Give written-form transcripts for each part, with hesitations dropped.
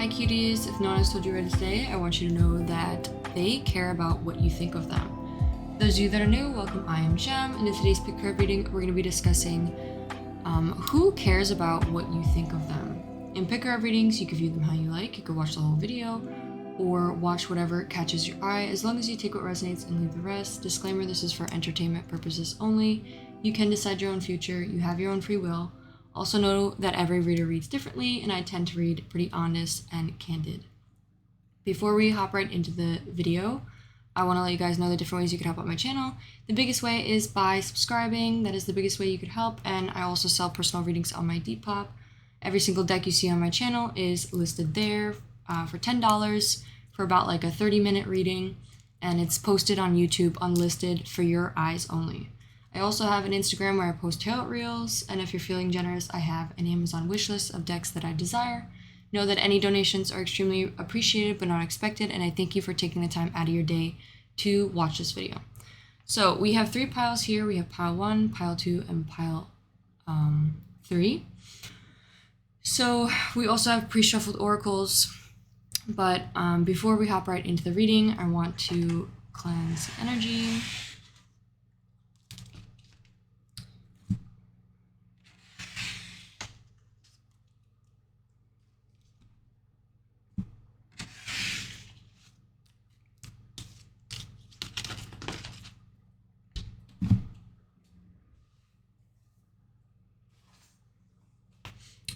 Hi cuties, if no one has told you already today, I want you to know that they care about what you think of them. Those of you that are new, welcome, I am Jem, and in today's pick card reading, we're going to be discussing who cares about what you think of them. In pick card readings, you can view them how you like, you can watch the whole video, or watch whatever catches your eye, as long as you take what resonates and leave the rest. Disclaimer, this is for entertainment purposes only. You can decide your own future, you have your own free will. Also know that every reader reads differently, and I tend to read pretty honest and candid. Before we hop right into the video, I want to let you guys know the different ways you can help out my channel. The biggest way is by subscribing. That is the biggest way you could help, and I also sell personal readings on my DEPOP. Every single deck you see on my channel is listed there for $10 for about like a 30-minute reading, and it's posted on YouTube unlisted for your eyes only. I also have an Instagram where I post tarot reels, and if you're feeling generous, I have an Amazon wishlist of decks that I desire. Know that any donations are extremely appreciated but not expected, and I thank you for taking the time out of your day to watch this video. So we have 3 piles here. We have pile 1, pile 2, and pile 3. So we also have pre-shuffled oracles, but before we hop right into the reading, I want to cleanse energy.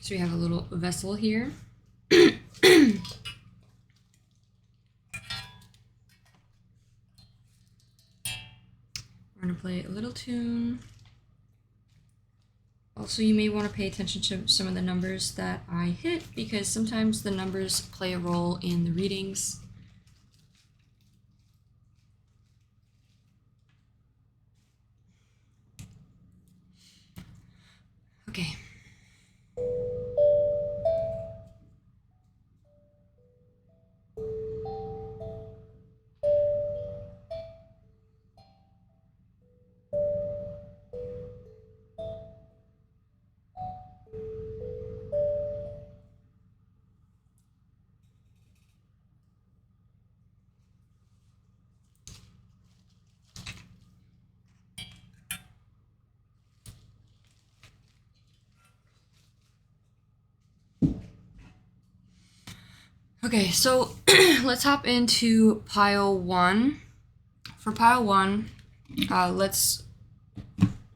So we have a little vessel here. We're going to play a little tune. Also, you may want to pay attention to some of the numbers that I hit, because sometimes the numbers play a role in the readings. Okay. Okay, so let's hop into pile 1. For pile 1, this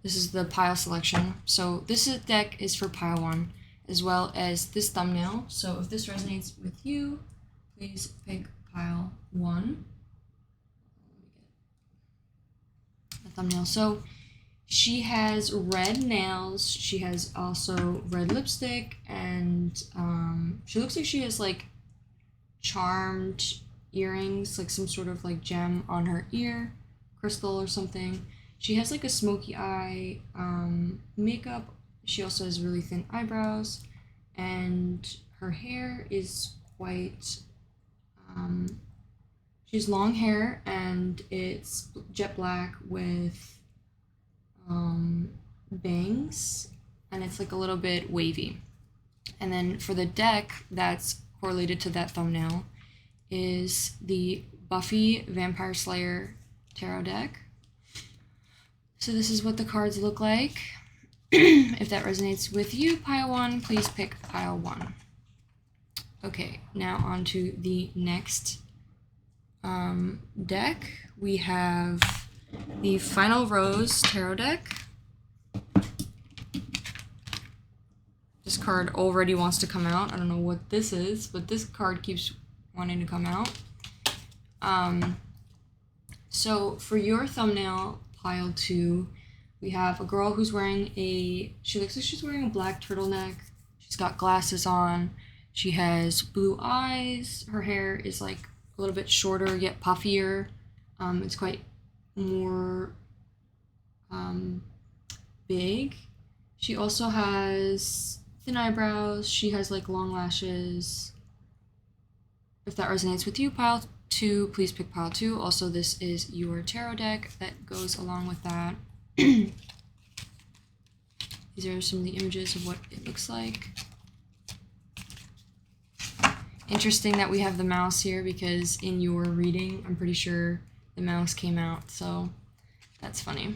is the pile selection. So this deck is for pile 1, as well as this thumbnail. So if this resonates with you, please pick pile 1. The thumbnail. So she has red nails. She has also red lipstick, and she looks like she has like charmed earrings, like some sort of like gem on her ear, crystal or something. She has like a smoky eye makeup. She also has really thin eyebrows, and her hair is quite she has long hair, and it's jet black with bangs, and it's like a little bit wavy. And then for the deck that's correlated to that thumbnail is the Buffy Vampire Slayer tarot deck. So this is what the cards look like. If that resonates with you, pile 1, please pick pile 1. Okay, now on to the next deck. We have the Final Rose tarot deck. This card already wants to come out. I don't know what this is, but this card keeps wanting to come out. So for your thumbnail, pile 2, we have a girl who's wearing she looks like she's wearing a black turtleneck. She's got glasses on. She has blue eyes. Her hair is like a little bit shorter yet puffier. It's quite more big. She also has thin eyebrows. She has like long lashes. If that resonates with you, pile 2, please pick pile 2. Also, this is your tarot deck that goes along with that. These are some of the images of what it looks like. Interesting that we have the mouse here because in your reading, I'm pretty sure the mouse came out, so that's funny.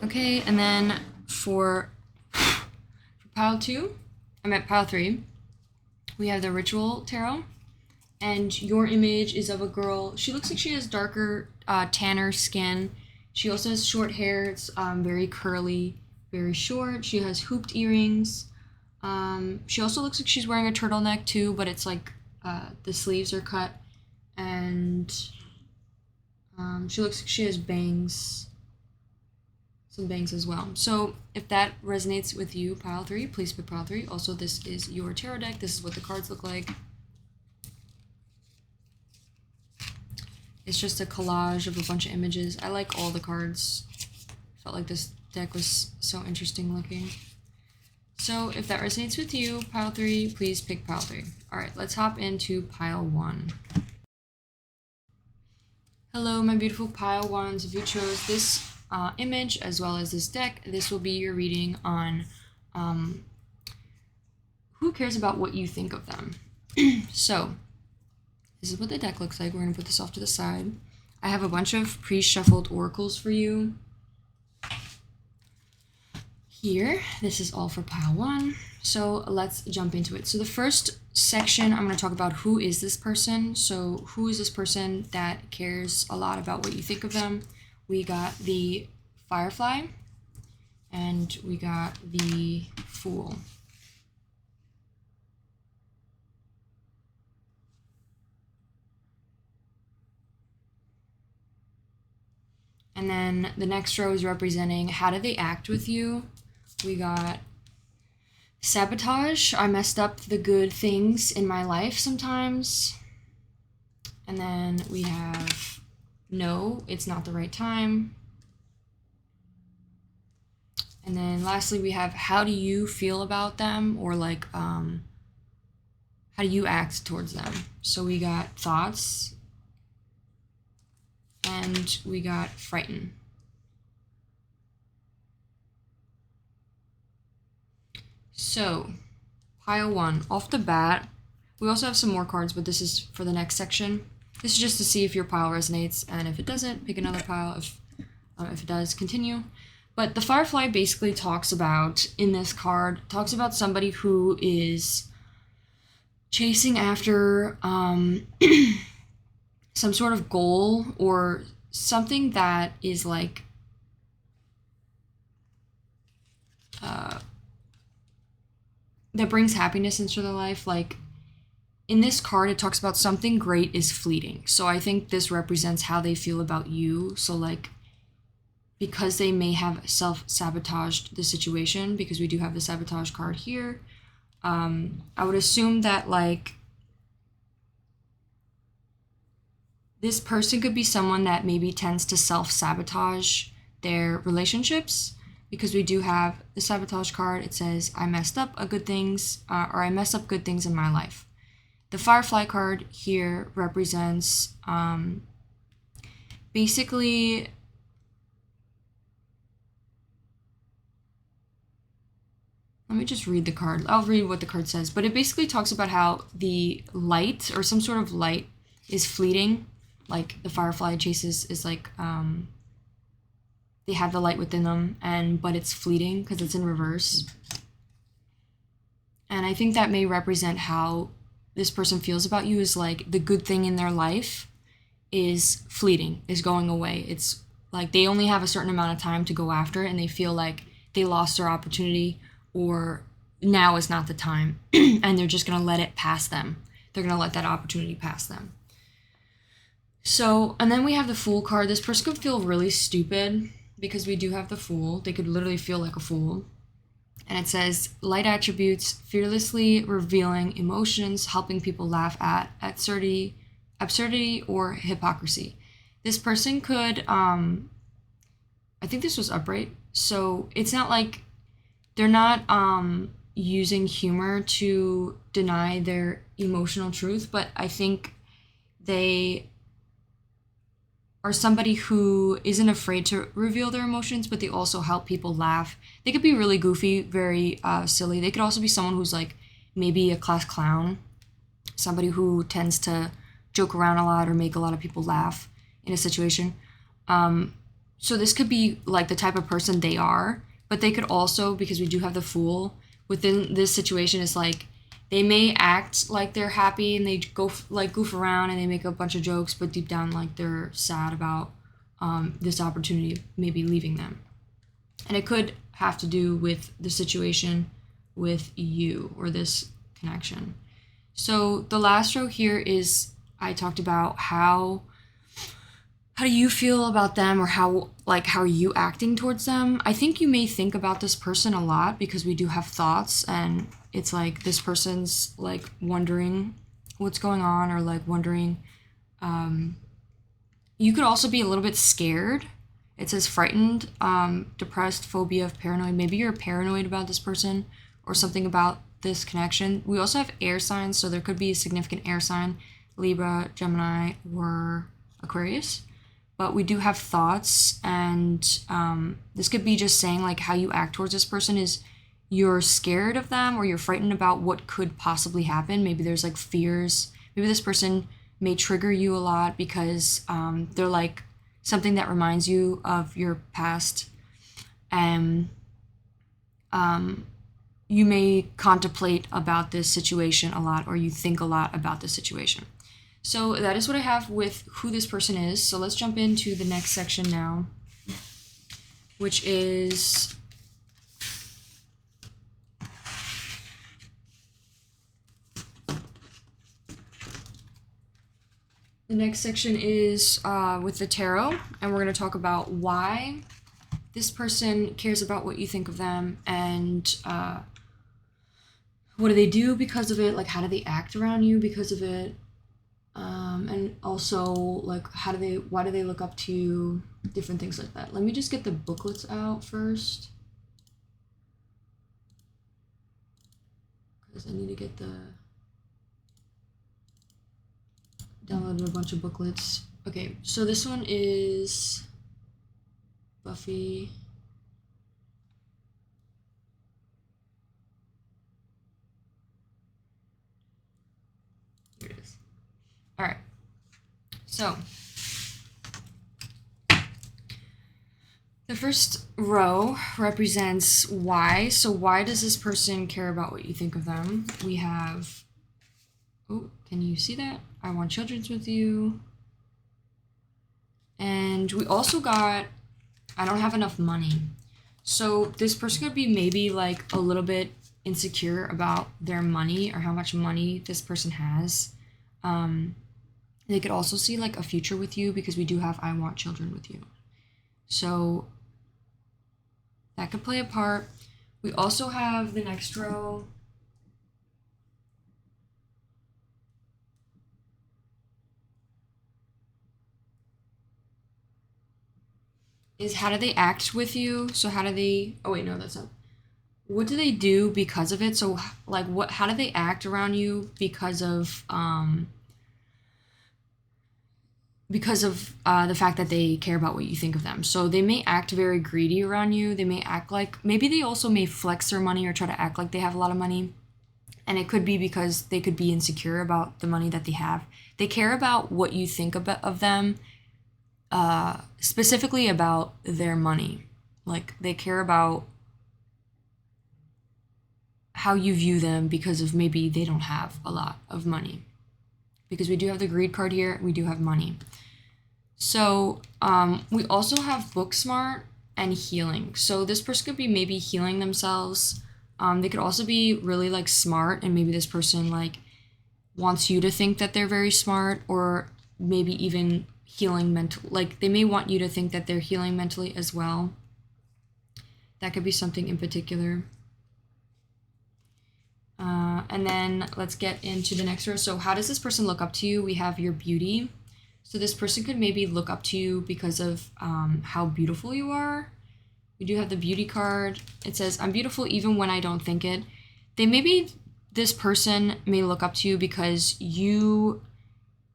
Okay, and then for pile 2, I'm at pile 3, we have the Ritual Tarot, and your image is of a girl. She looks like she has darker, tanner skin. She also has short hair. It's very curly, very short. She has hooped earrings. She also looks like she's wearing a turtleneck too, but it's like the sleeves are cut, and she looks like she has bangs, some bangs as well. So if that resonates with you, pile 3, please pick pile 3. Also, this is your tarot deck. This is what the cards look like. It's just a collage of a bunch of images. I like all the cards. Felt like this deck was so interesting looking. So if that resonates with you, pile 3, please pick pile 3. All right, let's hop into pile 1. Hello, my beautiful pile 1s. If you chose this image as well as this deck, this will be your reading on who cares about what you think of them. So this is what the deck looks like. We're going to put this off to the side. I have a bunch of pre-shuffled oracles for you here. This is all for pile 1. So let's jump into it. So the first section, I'm going to talk about who is this person. So who is this person that cares a lot about what you think of them? We got the Firefly, and we got the Fool. And then the next row is representing how do they act with you. We got Sabotage. I messed up the good things in my life sometimes. And then we have No, it's not the right time. And then lastly, we have how do you feel about them, or like how do you act towards them. So we got Thoughts, and we got Frighten. So pile 1, off the bat, we also have some more cards, but this is for the next section. This is just to see if your pile resonates, and if it doesn't, pick another pile. If it does, continue. But the Firefly basically talks about, in this card, talks about somebody who is chasing after some sort of goal or something that is like that brings happiness into their life. Like in this card, it talks about something great is fleeting. So I think this represents how they feel about you. So like, because they may have self-sabotaged the situation, because we do have the sabotage card here, I would assume that like this person could be someone that maybe tends to self-sabotage their relationships, because we do have the sabotage card. It says, I messed up good things, or I messed up good things in my life. The Firefly card here represents basically let me just read the card. I'll read what the card says, but it basically talks about how the light or some sort of light is fleeting. Like the Firefly chases is like they have the light within them, but it's fleeting because it's in reverse. And I think that may represent how this person feels about you, is like the good thing in their life is fleeting, is going away. It's like they only have a certain amount of time to go after it, and they feel like they lost their opportunity, or now is not the time, and they're just going to let it pass them. They're going to let that opportunity pass them. So, and then we have the Fool card. This person could feel really stupid, because we do have the Fool. They could literally feel like a fool. And it says, light attributes, fearlessly revealing emotions, helping people laugh at absurdity or hypocrisy. This person could, I think this was upright, so it's not like they're not using humor to deny their emotional truth, but I think they are somebody who isn't afraid to reveal their emotions, but they also help people laugh. They could be really goofy, very silly. They could also be someone who's like maybe a class clown, somebody who tends to joke around a lot or make a lot of people laugh in a situation. So this could be like the type of person they are, but they could also, because we do have the Fool within this situation, is like they may act like they're happy and they go like goof around and they make a bunch of jokes, but deep down like they're sad about this opportunity maybe leaving them. And it could have to do with the situation with you or this connection. So the last row here is I talked about how do you feel about them, or how are you acting towards them? I think you may think about this person a lot because we do have thoughts, and it's like this person's like wondering what's going on, or like wondering. You could also be a little bit scared. It says frightened, depressed, phobia, paranoid. Maybe you're paranoid about this person or something about this connection. We also have air signs, so there could be a significant air sign, Libra, Gemini, or Aquarius. But we do have thoughts, and this could be just saying like how you act towards this person is you're scared of them, or you're frightened about what could possibly happen. Maybe there's like fears. Maybe this person may trigger you a lot because they're like something that reminds you of your past, and you may contemplate about this situation a lot, or you think a lot about this situation. So that is what I have with who this person is. So let's jump into the next section now, which is the next section is with the tarot, and we're going to talk about why this person cares about what you think of them, and what do they do because of it, like how do they act around you because of it. And also like why do they look up to you, different things like that. Let me just get the booklets out first, because I need to get downloaded a bunch of booklets. Okay, so this one is Buffy. Here it is. All right. So the first row represents why. So why does this person care about what you think of them? We have, oh, can you see that? I want children with you. And we also got, I don't have enough money. So this person could be maybe like a little bit insecure about their money or how much money this person has. They could also see like a future with you, because we do have I want children with you. So that could play a part. We also have the next row. Is how do they act with you? So how do they, oh wait, no, that's not. What do they do because of it? So like how do they act around you because of the fact that they care about what you think of them. So they may act very greedy around you. They may act like, maybe they also may flex their money or try to act like they have a lot of money. And it could be because they could be insecure about the money that they have. They care about what you think of them, specifically about their money. Like they care about how you view them because of maybe they don't have a lot of money. Because we do have the greed card here, we do have money. So we also have book smart and healing. So this person could be maybe healing themselves. They could also be really like smart, and maybe this person like wants you to think that they're very smart, or maybe even healing mental. Like they may want you to think that they're healing mentally as well. That could be something in particular. And then let's get into the next row. So how does this person look up to you? We have your beauty. So this person could maybe look up to you because of how beautiful you are. We do have the beauty card. It says, I'm beautiful even when I don't think it. This person may look up to you because you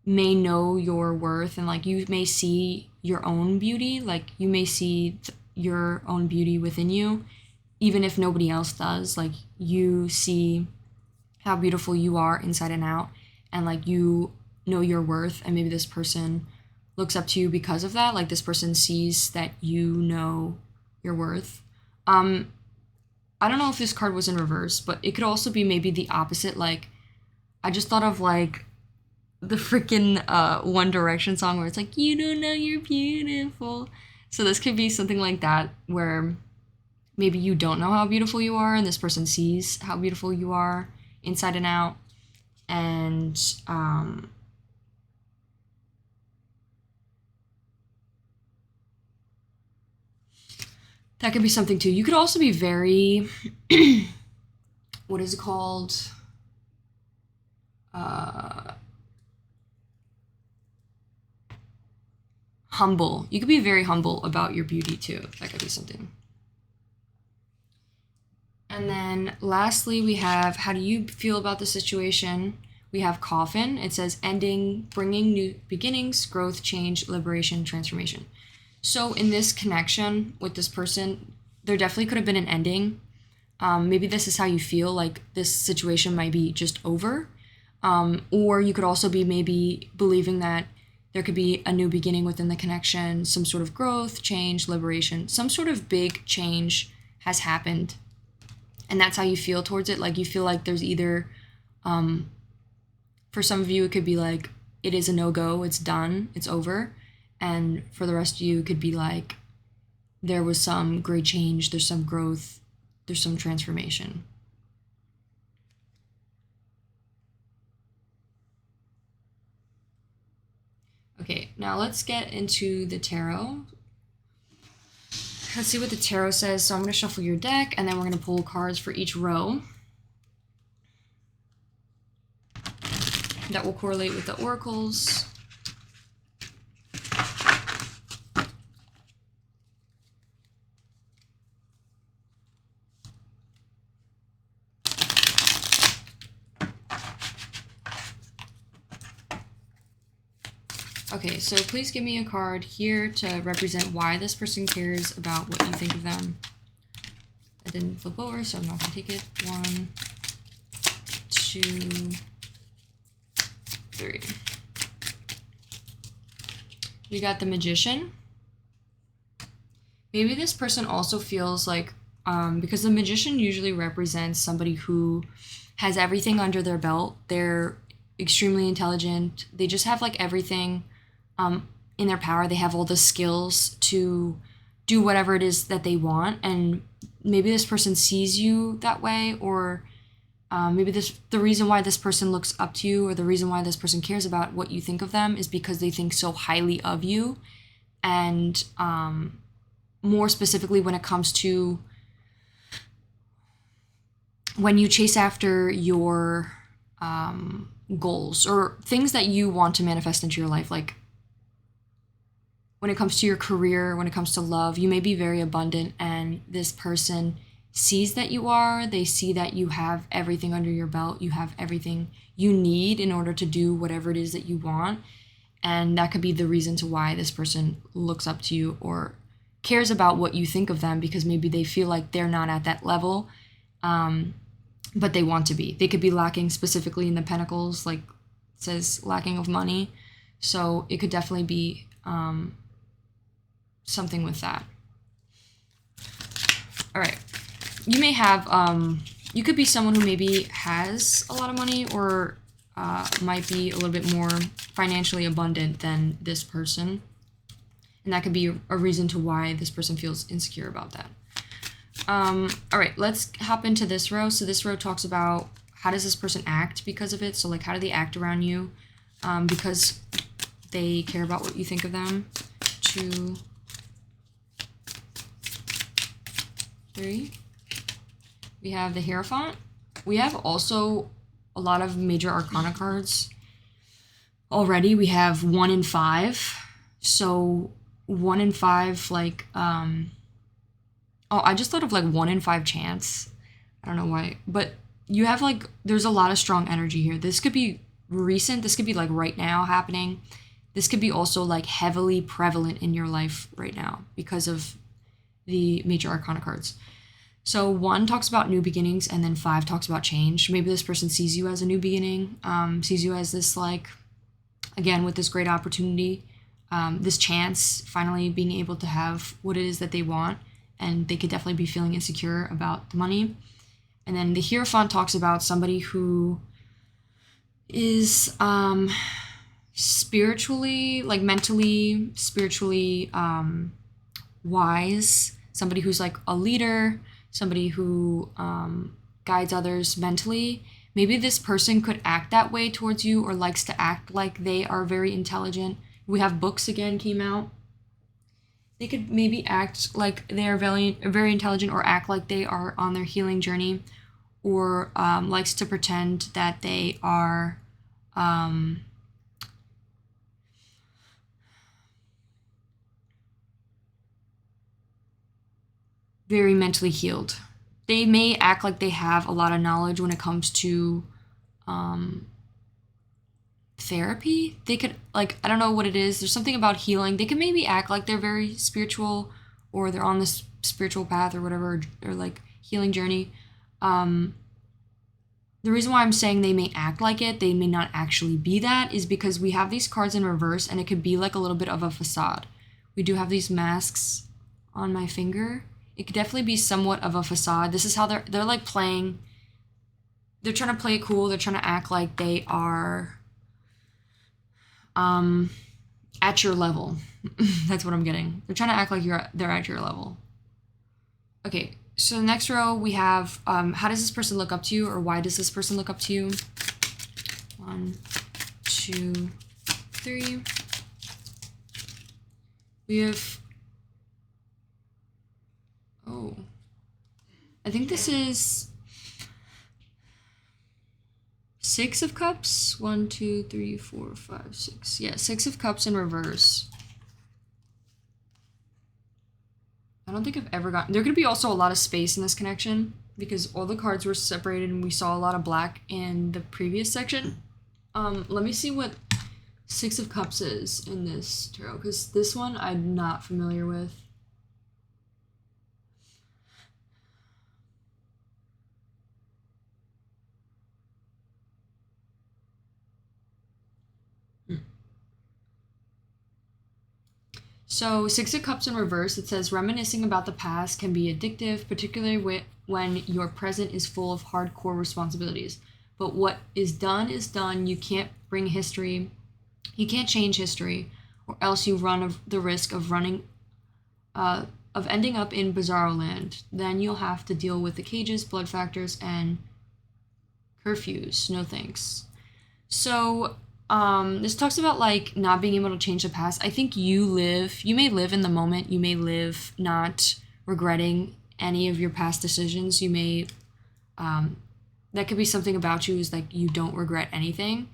may know your worth, and like you may see your own beauty, like you may see your own beauty within you, even if nobody else does. Like you see how beautiful you are inside and out, and like you know your worth, and maybe this person looks up to you because of that. Like this person sees that you know your worth. I don't know if this card was in reverse, but it could also be maybe the opposite. Like I just thought of like the freaking One Direction song where it's like, you don't know you're beautiful. So this could be something like that, where maybe you don't know how beautiful you are, and this person sees how beautiful you are inside and out. And that could be something too. You could also be very, what is it called? Humble. You could be very humble about your beauty too. That could be something. And then lastly, we have, how do you feel about the situation? We have Coffin. It says ending, bringing new beginnings, growth, change, liberation, transformation. So in this connection with this person, there definitely could have been an ending. Maybe this is how you feel, like this situation might be just over. Or you could also be maybe believing that there could be a new beginning within the connection, some sort of growth, change, liberation, some sort of big change has happened. And that's how you feel towards it. Like you feel like there's either, for some of you, it could be like, it is a no-go, it's done, it's over. And for the rest of you, it could be like, there was some great change, there's some growth, there's some transformation. Okay, now let's get into the tarot. Let's see what the tarot says. So I'm going to shuffle your deck, and then we're going to pull cards for each row that will correlate with the oracles. Okay, so please give me a card here to represent why this person cares about what you think of them. I didn't flip over, so I'm not going to take it. 1, 2, 3. We got the Magician. Maybe this person also feels like, because the Magician usually represents somebody who has everything under their belt. They're extremely intelligent. They just have like everything in their power. They have all the skills to do whatever it is that they want. And maybe this person sees you that way, or maybe the reason why this person looks up to you, or the reason why this person cares about what you think of them, is because they think so highly of you. And more specifically, when it comes to when you chase after your goals or things that you want to manifest into your life, like when it comes to your career, when it comes to love, you may be very abundant, and this person sees that you are. They see that you have everything under your belt. You have everything you need in order to do whatever it is that you want. And that could be the reason to why this person looks up to you or cares about what you think of them, because maybe they feel like they're not at that level, but they want to be. They could be lacking specifically in the Pentacles, like it says lacking of money. So it could definitely be something with that. All right. You may have, you could be someone who maybe has a lot of money, or might be a little bit more financially abundant than this person. And that could be a reason to why this person feels insecure about that. All right, let's hop into this row. So this row talks about, how does this person act because of it? So like, how do they act around you because they care about what you think of them? 2, 3. We have the Hierophant. We have also a lot of major arcana cards already. We have 1 and 5. So 1 and 5, like, oh, I just thought of like 1 in 5 chance. I don't know why, but you have like, there's a lot of strong energy here. This could be recent. This could be like right now happening. This could be also like heavily prevalent in your life right now because of the major arcana cards. So 1 talks about new beginnings, and then 5 talks about change. Maybe this person sees you as a new beginning, sees you as this, like, again, with this great opportunity, this chance, finally being able to have what it is that they want, and they could definitely be feeling insecure about the money. And then the Hierophant talks about somebody who is spiritually, like mentally, spiritually wise, somebody who's like a leader, somebody who guides others mentally. Maybe this person could act that way towards you, or likes to act like they are very intelligent. We have books again came out. They could maybe act like they are very, very intelligent, or act like they are on their healing journey, or likes to pretend that they are very mentally healed. They may act like they have a lot of knowledge when it comes to therapy. They could, like, I don't know what it is. There's something about healing. They could maybe act like they're very spiritual, or they're on this spiritual path or whatever, or like healing journey. The reason why I'm saying they may act like it, they may not actually be that, is because we have these cards in reverse, and it could be like a little bit of a facade. We do have these masks on my finger. It could definitely be somewhat of a facade. This is how they're like playing. They're trying to play it cool. They're trying to act like they are at your level. That's what I'm getting. They're trying to act like they're at your level. Okay, so the next row we have how does this person look up to you, or why does this person look up to you? 1, 2, 3. We have, oh, I think this is 6 of Cups. 1, 2, 3, 4, 5, 6. Yeah, 6 of Cups in reverse. I don't think I've ever gotten... There could be also a lot of space in this connection, because all the cards were separated and we saw a lot of black in the previous section. Let me see what 6 of Cups is in this tarot, because this one I'm not familiar with. So 6 of Cups in reverse, it says reminiscing about the past can be addictive, particularly when your present is full of hardcore responsibilities. But what is done is done. You can't bring history. You can't change history, or else you run the risk of ending up in Bizarro Land. Then you'll have to deal with the cages, blood factors, and curfews. No thanks. So this talks about like not being able to change the past. I think you may live in the moment. You may live not regretting any of your past decisions. You may, that could be something about you, is like you don't regret anything.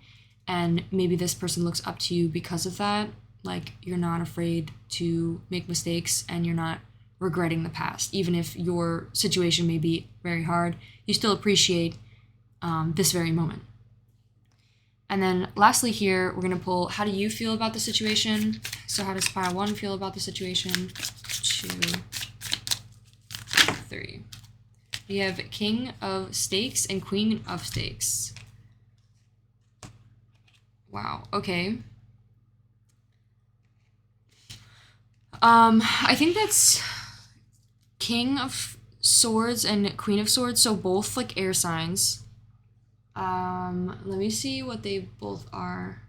And maybe this person looks up to you because of that. Like you're not afraid to make mistakes, and you're not regretting the past. Even if your situation may be very hard, you still appreciate this very moment. And then lastly here, we're going to pull, how do you feel about the situation? So how does pile 1 feel about the situation? 2, 3. We have King of Stakes and Queen of Stakes. Wow, okay. I think that's King of Swords and Queen of Swords, so both like air signs. Let me see what they both are.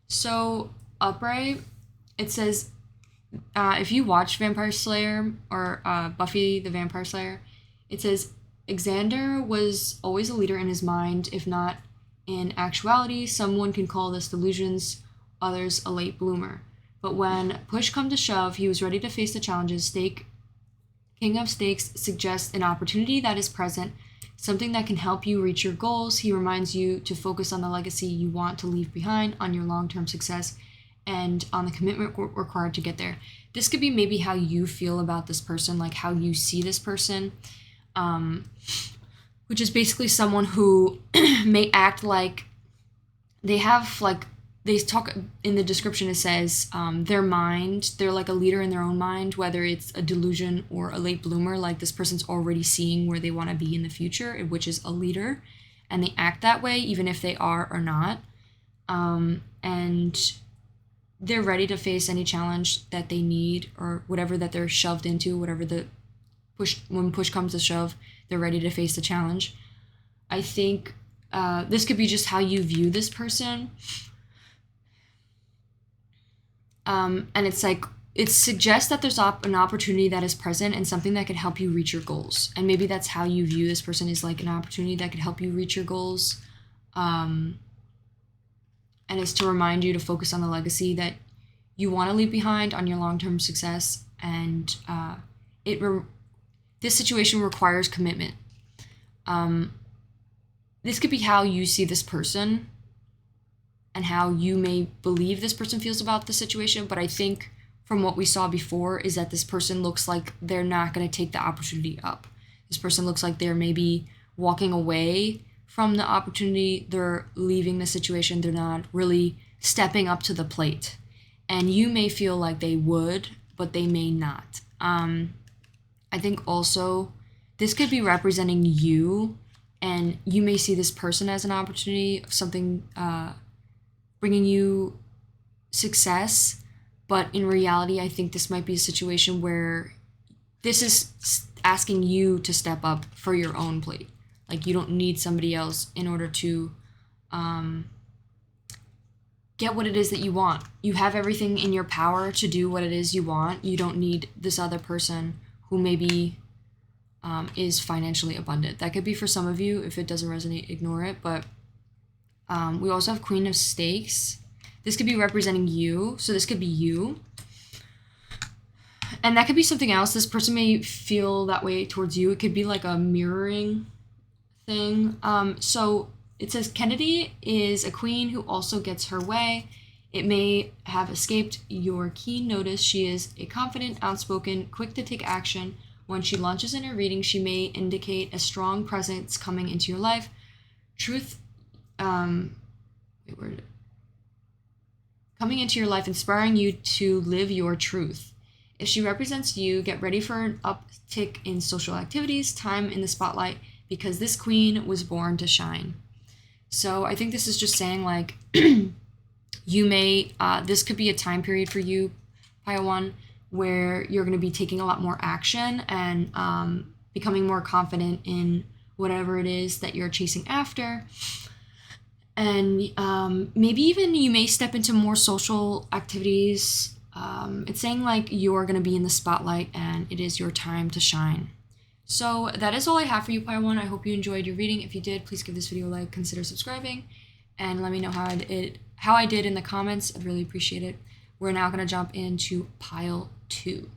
So upright, it says, if you watch Vampire Slayer or Buffy the Vampire Slayer, it says Xander was always a leader in his mind, if not in actuality. Someone can call this delusions, others a late bloomer. But when push come to shove, he was ready to face the challenges. King of Stakes suggests an opportunity that is present, something that can help you reach your goals. He reminds you to focus on the legacy you want to leave behind, on your long-term success, and on the commitment required to get there. This could be maybe how you feel about this person, like how you see this person. which is basically someone who may act like they have like, they talk in the description, it says their mind, they're like a leader in their own mind, whether it's a delusion or a late bloomer. Like this person's already seeing where they want to be in the future, which is a leader, and they act that way even if they are or not. And they're ready to face any challenge that they need, or whatever that they're shoved into, whatever the when push comes to shove, they're ready to face the challenge. I think this could be just how you view this person. And it's like, it suggests that there's an opportunity that is present and something that could help you reach your goals. And maybe that's how you view this person, is like an opportunity that could help you reach your goals. And it's to remind you to focus on the legacy that you want to leave behind, on your long-term success. And this situation requires commitment. This could be how you see this person and how you may believe this person feels about the situation. But I think from what we saw before is that this person looks like they're not going to take the opportunity up. This person looks like they're maybe walking away from the opportunity. They're leaving the situation. They're not really stepping up to the plate. And you may feel like they would, but they may not. I think also this could be representing you, and you may see this person as an opportunity of something bringing you success. But in reality, I think this might be a situation where this is asking you to step up for your own plate. Like you don't need somebody else in order to get what it is that you want. You have everything in your power to do what it is you want. You don't need this other person who maybe is financially abundant. That could be for some of you. If it doesn't resonate, ignore it. But we also have Queen of Stakes. This could be representing you. So this could be you. And that could be something else. This person may feel that way towards you. It could be like a mirroring thing. So it says Kennedy is a queen who also gets her way. It may have escaped your keen notice. She is a confident, outspoken, quick to take action. When she launches in her reading, she may indicate a strong presence coming into your life. Coming into your life, inspiring you to live your truth. If she represents you, get ready for an uptick in social activities, time in the spotlight, because this queen was born to shine. So I think this is just saying like, you may, this could be a time period for you, Pile 1, where you're going to be taking a lot more action and becoming more confident in whatever it is that you're chasing after. And maybe even you may step into more social activities. It's saying like you're going to be in the spotlight and it is your time to shine. So that is all I have for you, Pile 1. I hope you enjoyed your reading. If you did, please give this video a like, consider subscribing, and let me know how I did in the comments. I'd really appreciate it. We're now going to jump into Pile 2.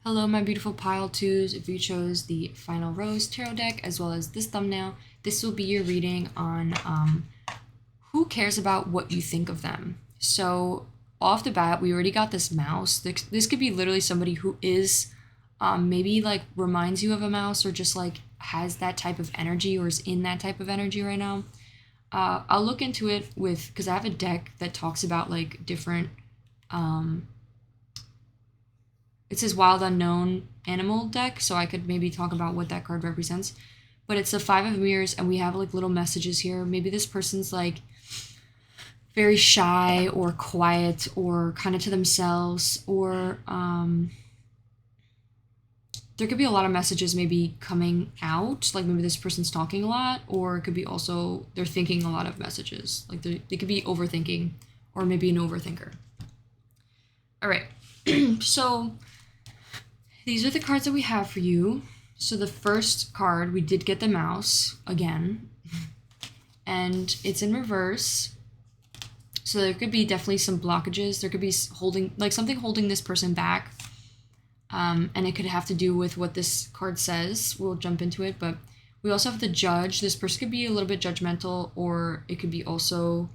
Hello, my beautiful Pile 2s. If you chose the Final Rose Tarot deck as well as this thumbnail, this will be your reading on who cares about what you think of them. So off the bat, we already got this mouse. This could be literally somebody who is maybe like reminds you of a mouse, or just like has that type of energy, or is in that type of energy right now. I'll look into it because I have a deck that talks about like different, it says Wild Unknown Animal deck, so I could maybe talk about what that card represents. But it's the 5 of Mirrors, and we have like little messages here. Maybe this person's like very shy or quiet or kind of to themselves, or there could be a lot of messages maybe coming out, like maybe this person's talking a lot, or it could be also they're thinking a lot of messages, like they could be overthinking, or maybe an overthinker. All right, so these are the cards that we have for you. So the first card, we did get the mouse again, and it's in reverse. So there could be definitely some blockages. There could be something holding this person back. And it could have to do with what this card says. We'll jump into it, but we also have the Judge. This person could be a little bit judgmental, or it could be also,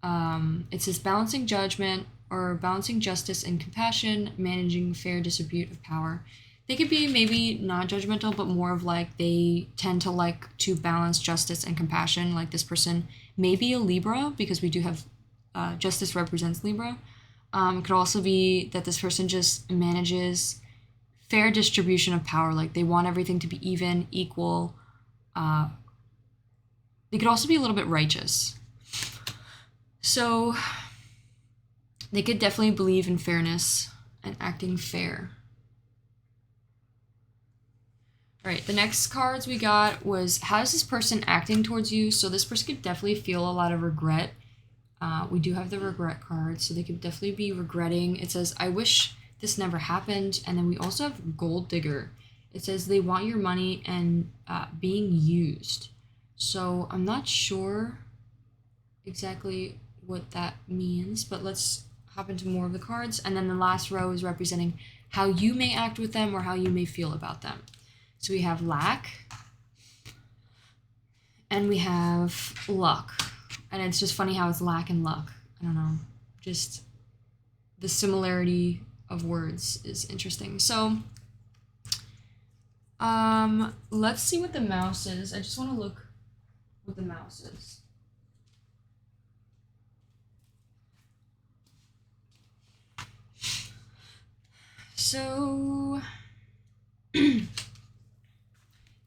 it says balancing judgment, or balancing justice and compassion, managing fair distribute of power. They could be maybe not judgmental, but more of like they tend to like to balance justice and compassion. Like this person may be a Libra because we do have justice represents Libra. It could also be that this person just manages fair distribution of power. Like they want everything to be even, equal. They could also be a little bit righteous. So they could definitely believe in fairness and acting fair. All right, the next cards we got was, how is this person acting towards you? So this person could definitely feel a lot of regret. We do have the regret card, so they could definitely be regretting. It says, I wish this never happened. And then we also have gold digger. It says they want your money and being used. So I'm not sure exactly what that means, but let's hop into more of the cards. And then the last row is representing how you may act with them or how you may feel about them. So we have lack and we have luck. And it's just funny how it's lack and luck. I don't know. Just the similarity of words is interesting. So let's see what the mouse is. I just want to look what the mouse is. So the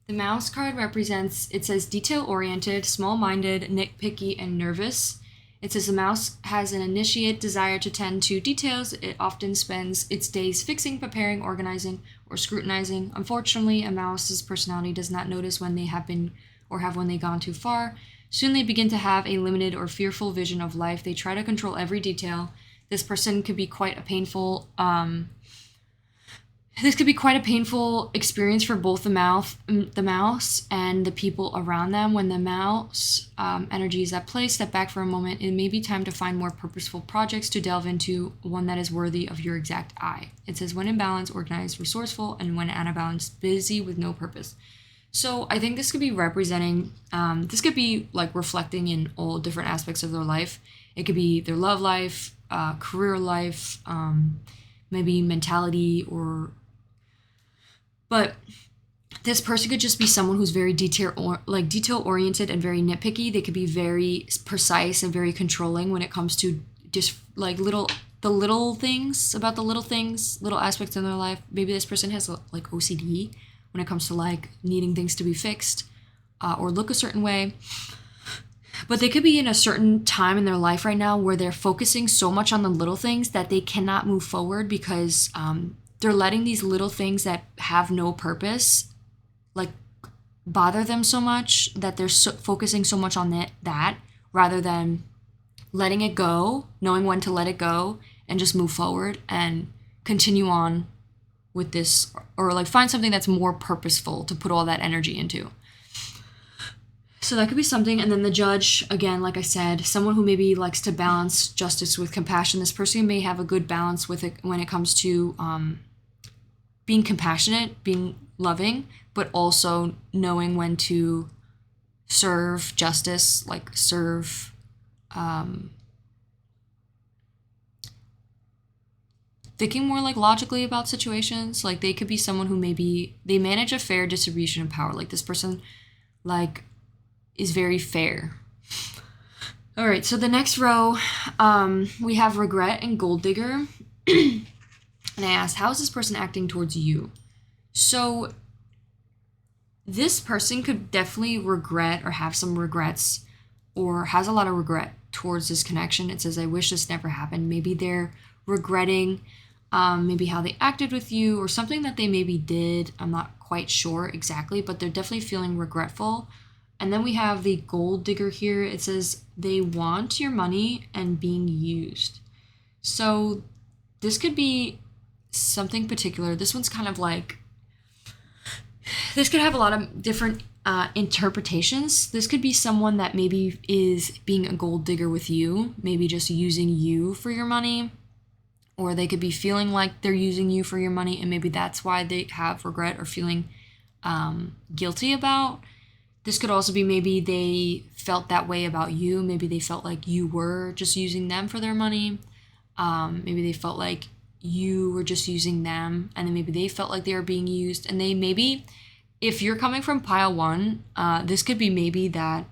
mouse card represents, it says detail-oriented, small-minded, nitpicky, and nervous. It says the mouse has an initiate desire to tend to details. It often spends its days fixing, preparing, organizing, or scrutinizing. Unfortunately, a mouse's personality does not notice when they have been or have when they've gone too far. Soon they begin to have a limited or fearful vision of life. They try to control every detail. This person could be quite a painful experience for both the mouse and the people around them. When the mouse energy is at play, step back for a moment. It may be time to find more purposeful projects to delve into, one that is worthy of your exact eye. It says when in balance, organized, resourceful, and when out of balance, busy with no purpose. So I think this could be representing, this could be like reflecting in all different aspects of their life. It could be their love life, career life, maybe mentality but this person could just be someone who's very detail oriented and very nitpicky. They could be very precise and very controlling when it comes to just like little things, little aspects in their life. Maybe this person has like OCD when it comes to like needing things to be fixed or look a certain way. But they could be in a certain time in their life right now where they're focusing so much on the little things that they cannot move forward because they're letting these little things that have no purpose like bother them so much that they're focusing so much on that rather than letting it go, knowing when to let it go and just move forward and continue on with this, or like find something that's more purposeful to put all that energy into. So that could be something. And then the judge, again, like I said, someone who maybe likes to balance justice with compassion. This person may have a good balance with it when it comes to being compassionate, being loving, but also knowing when to serve justice, like serve thinking more like logically about situations. Like they could be someone who maybe they manage a fair distribution of power. Like this person like is very fair. All right, so the next row, we have regret and gold digger. And I asked, how is this person acting towards you? So this person could definitely regret or have some regrets or has a lot of regret towards this connection. It says, I wish this never happened. Maybe they're regretting maybe how they acted with you or something that they maybe did. I'm not quite sure exactly, but they're definitely feeling regretful. And then we have the gold digger here. It says they want your money and being used. So this could be something particular. This one's kind of like, this could have a lot of different interpretations. This could be someone that maybe is being a gold digger with you, maybe just using you for your money, or they could be feeling like they're using you for your money, and maybe that's why they have regret or feeling guilty about. This could also be maybe they felt that way about you. Maybe they felt like you were just using them for their money. Maybe they felt like you were just using them, and then maybe they felt like they were being used. And they maybe, if you're coming from pile one, this could be maybe that,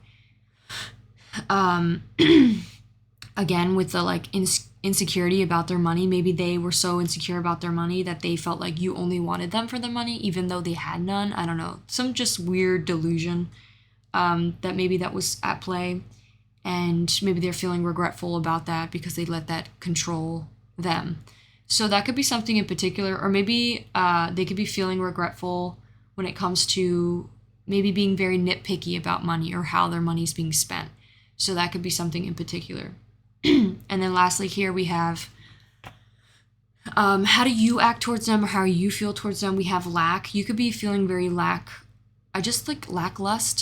again, with the like insecurity about their money, maybe they were so insecure about their money that they felt like you only wanted them for the money, even though they had none. I don't know, some just weird delusion that maybe that was at play. And maybe they're feeling regretful about that because they let that control them. So that could be something in particular, or maybe they could be feeling regretful when it comes to maybe being very nitpicky about money or how their money is being spent. So that could be something in particular. And then lastly here we have, how do you act towards them, or how you feel towards them? We have lack. You could be feeling very lacklust.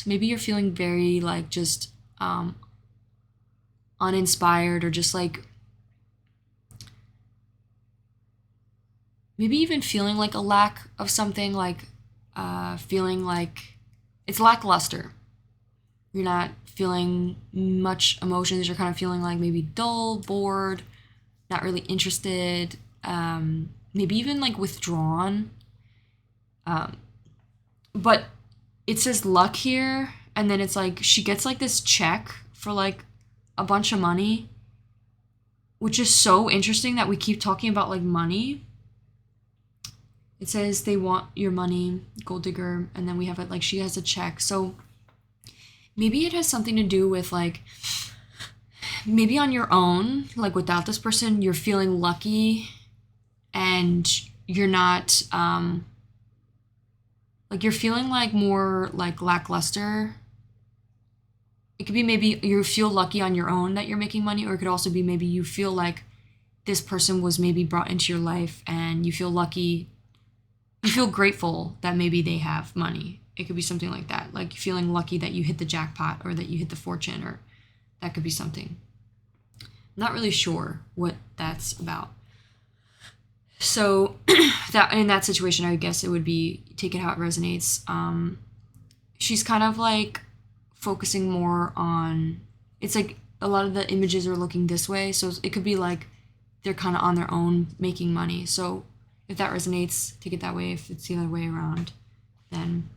Maybe you're feeling very like just uninspired, or just like maybe even feeling like a lack of something, like feeling like it's lackluster. You're not feeling much emotions. You're kind of feeling like maybe dull, bored, not really interested, maybe even like withdrawn. But it says luck here, and then it's like she gets like this check for like a bunch of money, which is so interesting that we keep talking about like money. It says they want your money, gold digger, and then we have it like she has a check. So maybe it has something to do with like, maybe on your own, like without this person, you're feeling lucky and you're not, like you're feeling like more like lackluster. It could be maybe you feel lucky on your own that you're making money, or it could also be maybe you feel like this person was maybe brought into your life and you feel lucky. You feel grateful that maybe they have money. It could be something like that, like feeling lucky that you hit the jackpot or that you hit the fortune, or that could be something. Not really sure what that's about. So that in that situation, I guess it would be take it how it resonates. She's kind of like focusing more on, it's like a lot of the images are looking this way. So it could be like they're kind of on their own making money. So if that resonates, take it that way. If it's the other way around, then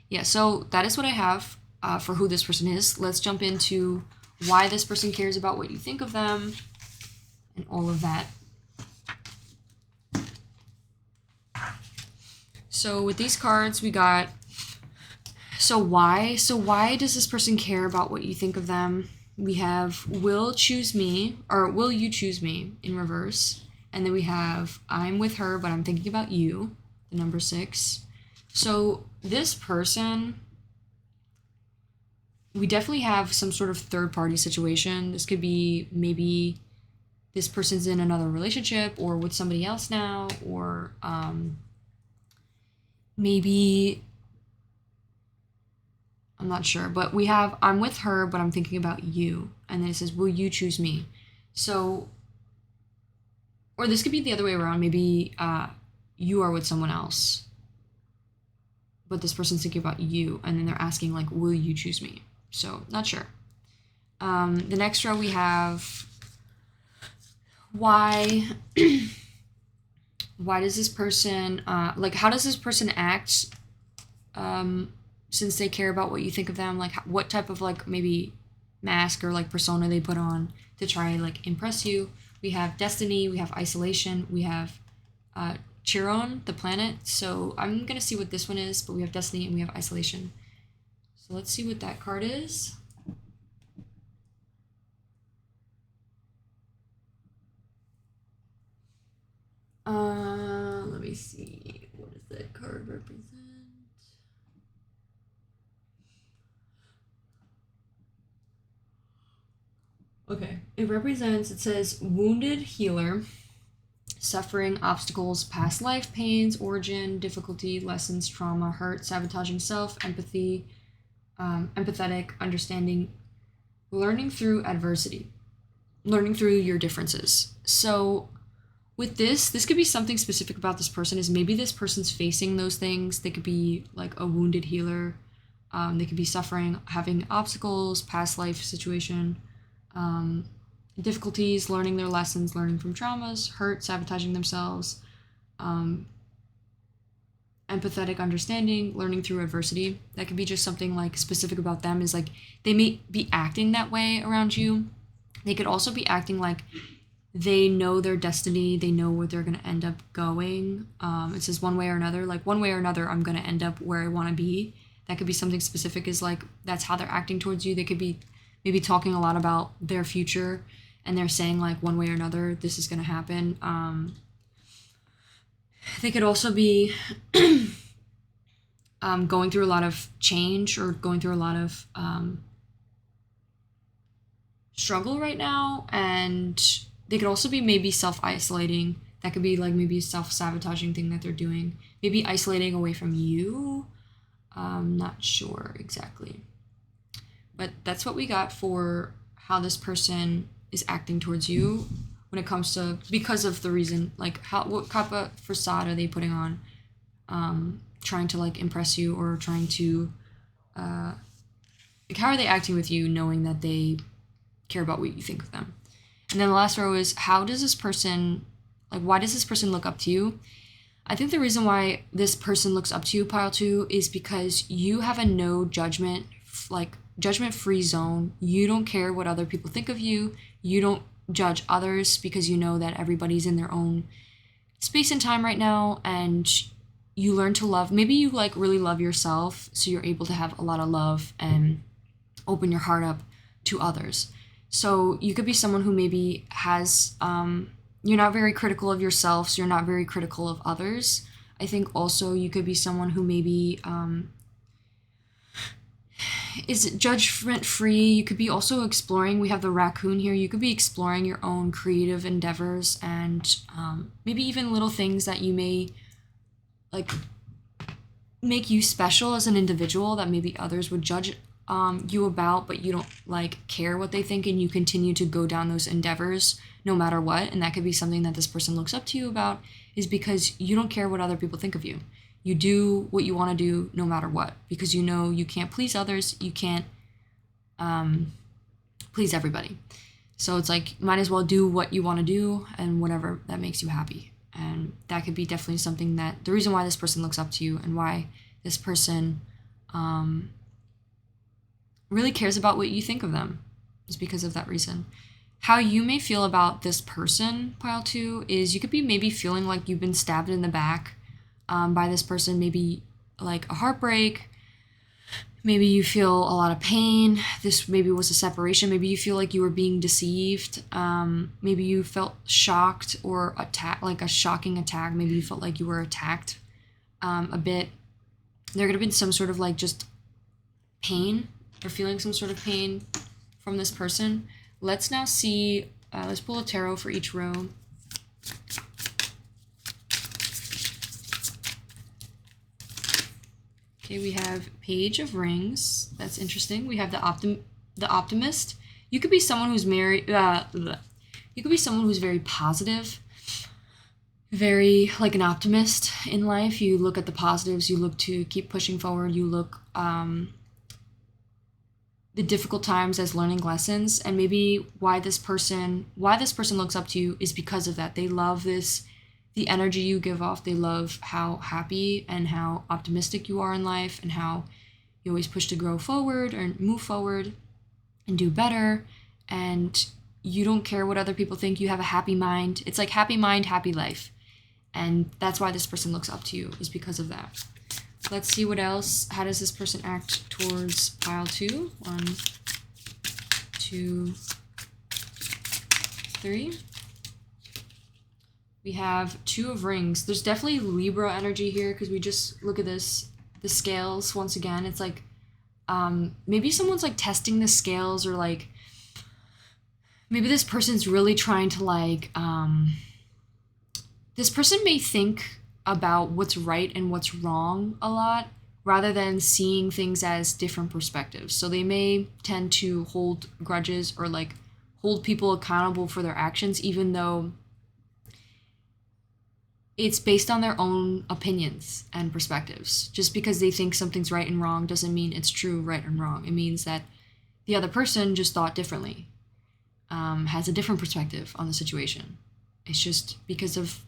yeah. So that is what I have for who this person is. Let's jump into why this person cares about what you think of them and all of that. So with these cards, we got, so why? So why does this person care about what you think of them? We have will choose me, or will you choose me in reverse. And then we have I'm with her, but I'm thinking about you, the number 6. So this person, we definitely have some sort of third party situation. This could be maybe this person's in another relationship or with somebody else now, or maybe, I'm not sure, but we have I'm with her, but I'm thinking about you. And then it says, will you choose me? So, or this could be the other way around. Maybe you are with someone else, but this person's thinking about you, and then they're asking like, will you choose me? So not sure. The next row we have why. Why does this person, like, how does this person act since they care about what you think of them? Like, what type of, like, maybe mask or, like, persona they put on to try and, like, impress you? We have destiny, we have isolation, we have Chiron, the planet. So I'm going to see what this one is, but we have destiny and we have isolation. So let's see what that card is. Let me see. What does that card represent? Okay. It represents, it says wounded healer, suffering, obstacles, past life, pains, origin, difficulty, lessons, trauma, hurt, sabotaging self, empathy, empathetic, understanding, learning through adversity, learning through your differences. So with this could be something specific about this person, is maybe this person's facing those things. They could be like a wounded healer. They could be suffering, having obstacles, past life situation, difficulties, learning their lessons, learning from traumas, hurt, sabotaging themselves, empathetic understanding, learning through adversity. That could be just something like specific about them, is like they may be acting that way around you. They could also be acting like they know their destiny, they know where they're going to end up going. It says one way or another, like one way or another, I'm going to end up where I want to be. That could be something specific, is like that's how they're acting towards you. They could be maybe talking a lot about their future, and they're saying like one way or another, this is going to happen. They could also be going through a lot of change, or going through a lot of struggle right now, and they could also be maybe self-isolating. That could be like maybe a self-sabotaging thing that they're doing. Maybe isolating away from you. Not sure exactly. But that's what we got for how this person is acting towards you when it comes to, because of the reason, like what type of facade are they putting on, trying to like impress you, or trying to, like how are they acting with you knowing that they care about what you think of them. And then the last row is, how does this person, like why does this person look up to you? I think the reason why this person looks up to you, pile 2, is because you have a no judgment, like judgment-free zone. You don't care what other people think of you. You don't judge others because you know that everybody's in their own space and time right now, and you learn to love. Maybe you like really love yourself, so you're able to have a lot of love and open your heart up to others. So you could be someone who maybe has, you're not very critical of yourself, so you're not very critical of others. I think also you could be someone who maybe is judgment-free. You could be also exploring. We have the raccoon here. You could be exploring your own creative endeavors, and maybe even little things that you may like make you special as an individual that maybe others would judge you about, but you don't like care what they think, and you continue to go down those endeavors no matter what. And that could be something that this person looks up to you about, is because you don't care what other people think of you. You do what you want to do no matter what, because you know you can't please others. You can't please everybody. So it's like, might as well do what you want to do and whatever that makes you happy. And that could be definitely something that, the reason why this person looks up to you, and why this person really cares about what you think of them, is because of that reason. How you may feel about this person, pile 2, is you could be maybe feeling like you've been stabbed in the back by this person, maybe like a heartbreak. Maybe you feel a lot of pain. This maybe was a separation. Maybe you feel like you were being deceived. Maybe you felt shocked or attacked, like a shocking attack. Maybe you felt like you were attacked a bit. There could have been some sort of like just pain, or feeling some sort of pain from this person. Let's now see, let's pull a tarot for each row. Okay, we have Page of Rings. That's interesting. We have the Optimist. You could be someone who's married. You could be someone who's very positive, very like an optimist in life. You look at the positives. You look to keep pushing forward. You look the difficult times as learning lessons. And maybe why this person looks up to you is because of that. They love the energy you give off. They love how happy and how optimistic you are in life, and how you always push to grow forward or move forward and do better. And you don't care what other people think. You have a happy mind. It's like happy mind, happy life. And that's why this person looks up to you, is because of that. Let's see what else. How does this person act towards pile 2? 1, 2, 3. We have 2 of Rings. There's definitely Libra energy here, because we just look at this, the scales once again. It's like maybe someone's like testing the scales, or like maybe this person's really trying to like this person may think about what's right and what's wrong a lot, rather than seeing things as different perspectives. So they may tend to hold grudges, or like hold people accountable for their actions, even though it's based on their own opinions and perspectives. Just because they think something's right and wrong doesn't mean it's true, right and wrong. It means that the other person just thought differently. has a different perspective on the situation. It's just because of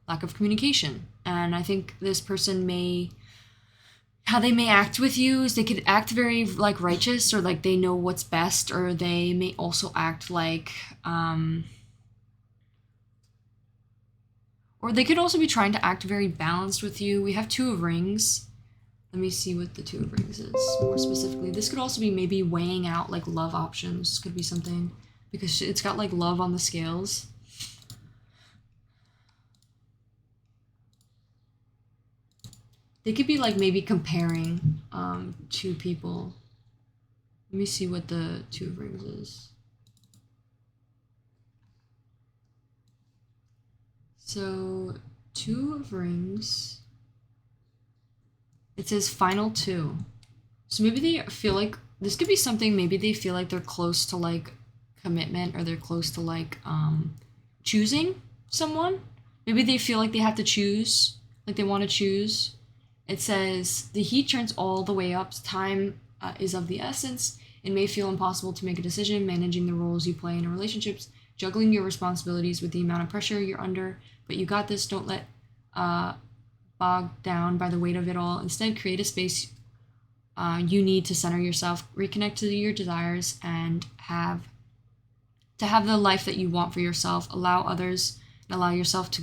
lack of communication. And I think this person how they may act with you is they could act very like righteous, or like they know what's best, or they may also act like, or they could also be trying to act very balanced with you. We have Two of Rings. Let me see what the Two of Rings is more specifically. This could also be maybe weighing out like love options. Could be something, because it's got like love on the scales. They could be like maybe comparing two people. Let me see what the Two of Rings is. So, Two of Rings. It says final two. So maybe they feel like this could be something, maybe they feel like they're close to like commitment, or they're close to like choosing someone. Maybe they feel like they have to choose, like they want to choose. It says the heat turns all the way up. Time is of the essence. It may feel impossible to make a decision, managing the roles you play in relationships, juggling your responsibilities with the amount of pressure you're under. But you got this. Don't let bogged down by the weight of it all. Instead, create a space you need to center yourself, reconnect to your desires, and have the life that you want for yourself. Allow others and allow yourself to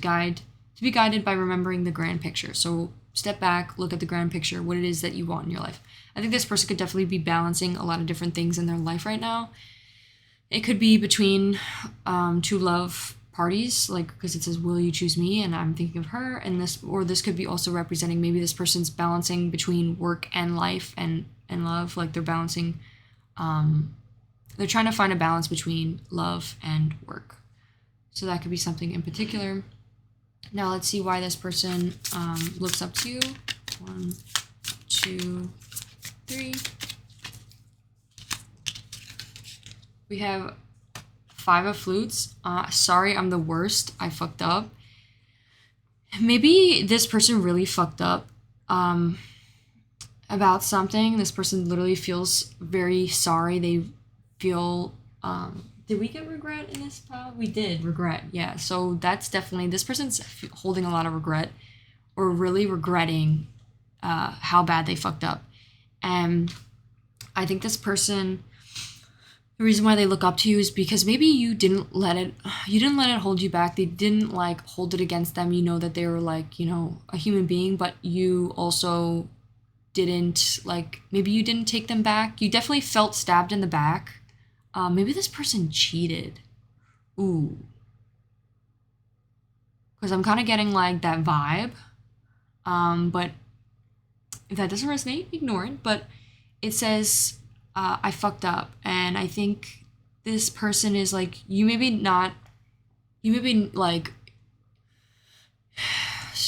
be guided by remembering the grand picture. So step back, look at the grand picture, what it is that you want in your life. I think this person could definitely be balancing a lot of different things in their life right now. It could be between two love parties, like, because it says, will you choose me? And I'm thinking of her. And this could be also representing maybe this person's balancing between work and life and love. Like they're balancing, they're trying to find a balance between love and work. So that could be something in particular. Now let's see why this person looks up to you. 1, 2, 3. We have 5 of Flutes. Sorry, I'm the worst. I fucked up. Maybe this person really fucked up about something. This person literally feels very sorry. They feel... did we get regret in this pile? We did, regret, yeah. So that's definitely... This person's holding a lot of regret, or really regretting how bad they fucked up. And I think this person... The reason why they look up to you is because maybe you didn't let it hold you back. They didn't like hold it against them. You know that they were like, you know, a human being, but you also didn't like, maybe you didn't take them back. You definitely felt stabbed in the back. Maybe this person cheated. Ooh. Because I'm kind of getting like that vibe. But if that doesn't resonate, ignore it. But it says... I fucked up, and I think this person is like, you maybe like,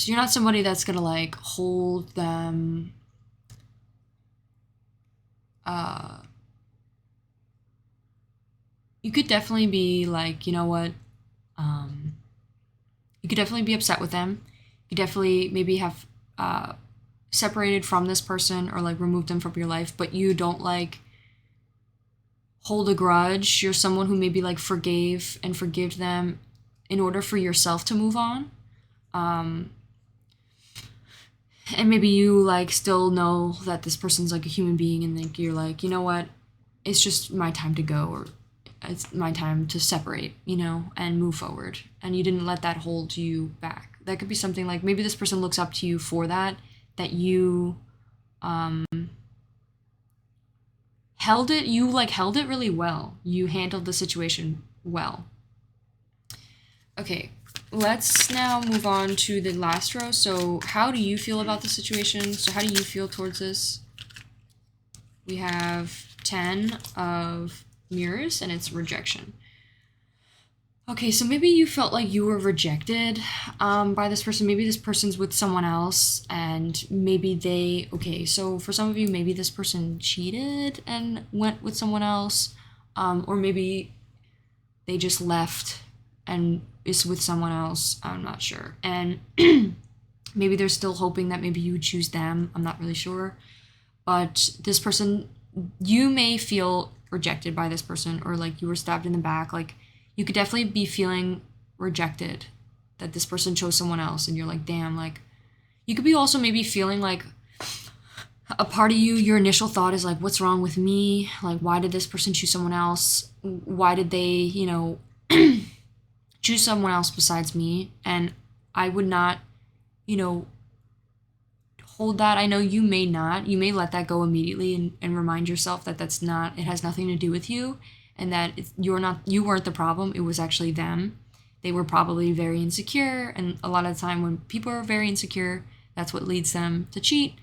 you're not somebody that's gonna like hold them, you could definitely be like, you know what, you could definitely be upset with them, you could definitely maybe have separated from this person, or like removed them from your life, but you don't like hold a grudge. You're someone who maybe like forgave and forgive them in order for yourself to move on. And maybe you like still know that this person's like a human being, and like you're like, you know what, it's just my time to go, or it's my time to separate, you know, and move forward. And you didn't let that hold you back. That could be something like, maybe this person looks up to you for that you held it really well. You handled the situation well. Okay, let's now move on to the last row. So how do you feel about the situation? So how do you feel towards this? We have 10 of Mirrors, and it's rejection. Okay, so maybe you felt like you were rejected by this person. Maybe this person's with someone else, and maybe so for some of you, maybe this person cheated and went with someone else, or maybe they just left and is with someone else. I'm not sure. And maybe they're still hoping that maybe you would choose them. I'm not really sure. But this person, you may feel rejected by this person, or like you were stabbed in the back. Like you could definitely be feeling rejected, that this person chose someone else, and you're like, damn. Like you could be also maybe feeling like a part of you, your initial thought is like, what's wrong with me? Like, why did this person choose someone else? Why did they, you know, choose someone else besides me? And I would not, you know, hold that. I know you may not. You may let that go immediately and remind yourself that that's not, it has nothing to do with you, and that you weren't the problem. It was actually them. They were probably very insecure. And a lot of the time when people are very insecure, that's what leads them to cheat.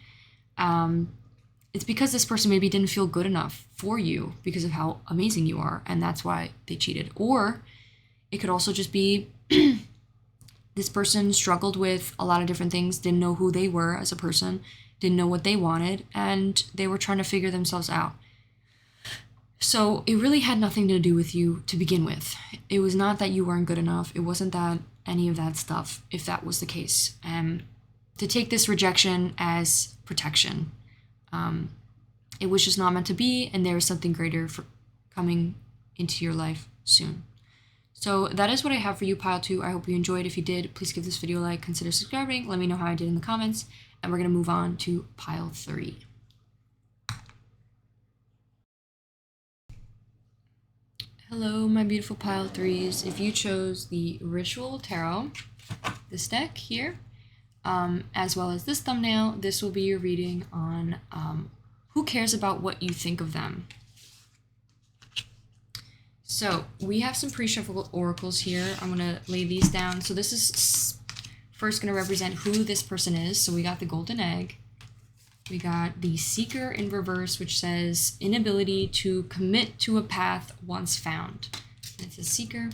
It's because this person maybe didn't feel good enough for you because of how amazing you are, and that's why they cheated. Or it could also just be this person struggled with a lot of different things, didn't know who they were as a person, didn't know what they wanted, and they were trying to figure themselves out. So it really had nothing to do with you to begin with. It was not that you weren't good enough. It wasn't that any of that stuff, if that was the case. To take this rejection as protection. It was just not meant to be, and there is something greater for coming into your life soon. So that is what I have for you, pile 2. I hope you enjoyed. If you did, please give this video a like, consider subscribing, let me know how I did in the comments, and we're going to move on to pile 3. Hello, my beautiful pile 3s. If you chose the Ritual Tarot, this deck here, as well as this thumbnail, this will be your reading on who cares about what you think of them. So we have some pre-shuffled oracles here. I'm going to lay these down. So this is first going to represent who this person is. So we got the Golden Egg. We got the Seeker in reverse, which says inability to commit to a path once found. It's a Seeker.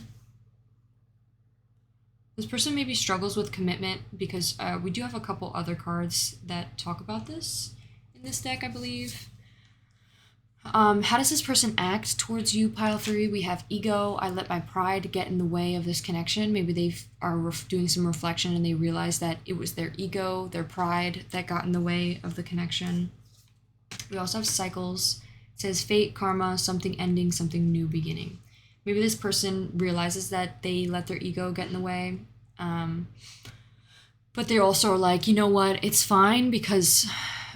This person maybe struggles with commitment because we do have a couple other cards that talk about this in this deck, I believe. How does this person act towards you, pile 3? We have ego. I let my pride get in the way of this connection. Maybe they are doing some reflection and they realize that it was their ego, their pride that got in the way of the connection. We also have cycles. It says fate, karma, something ending, something new beginning. Maybe this person realizes that they let their ego get in the way. But they also are like, you know what, it's fine, because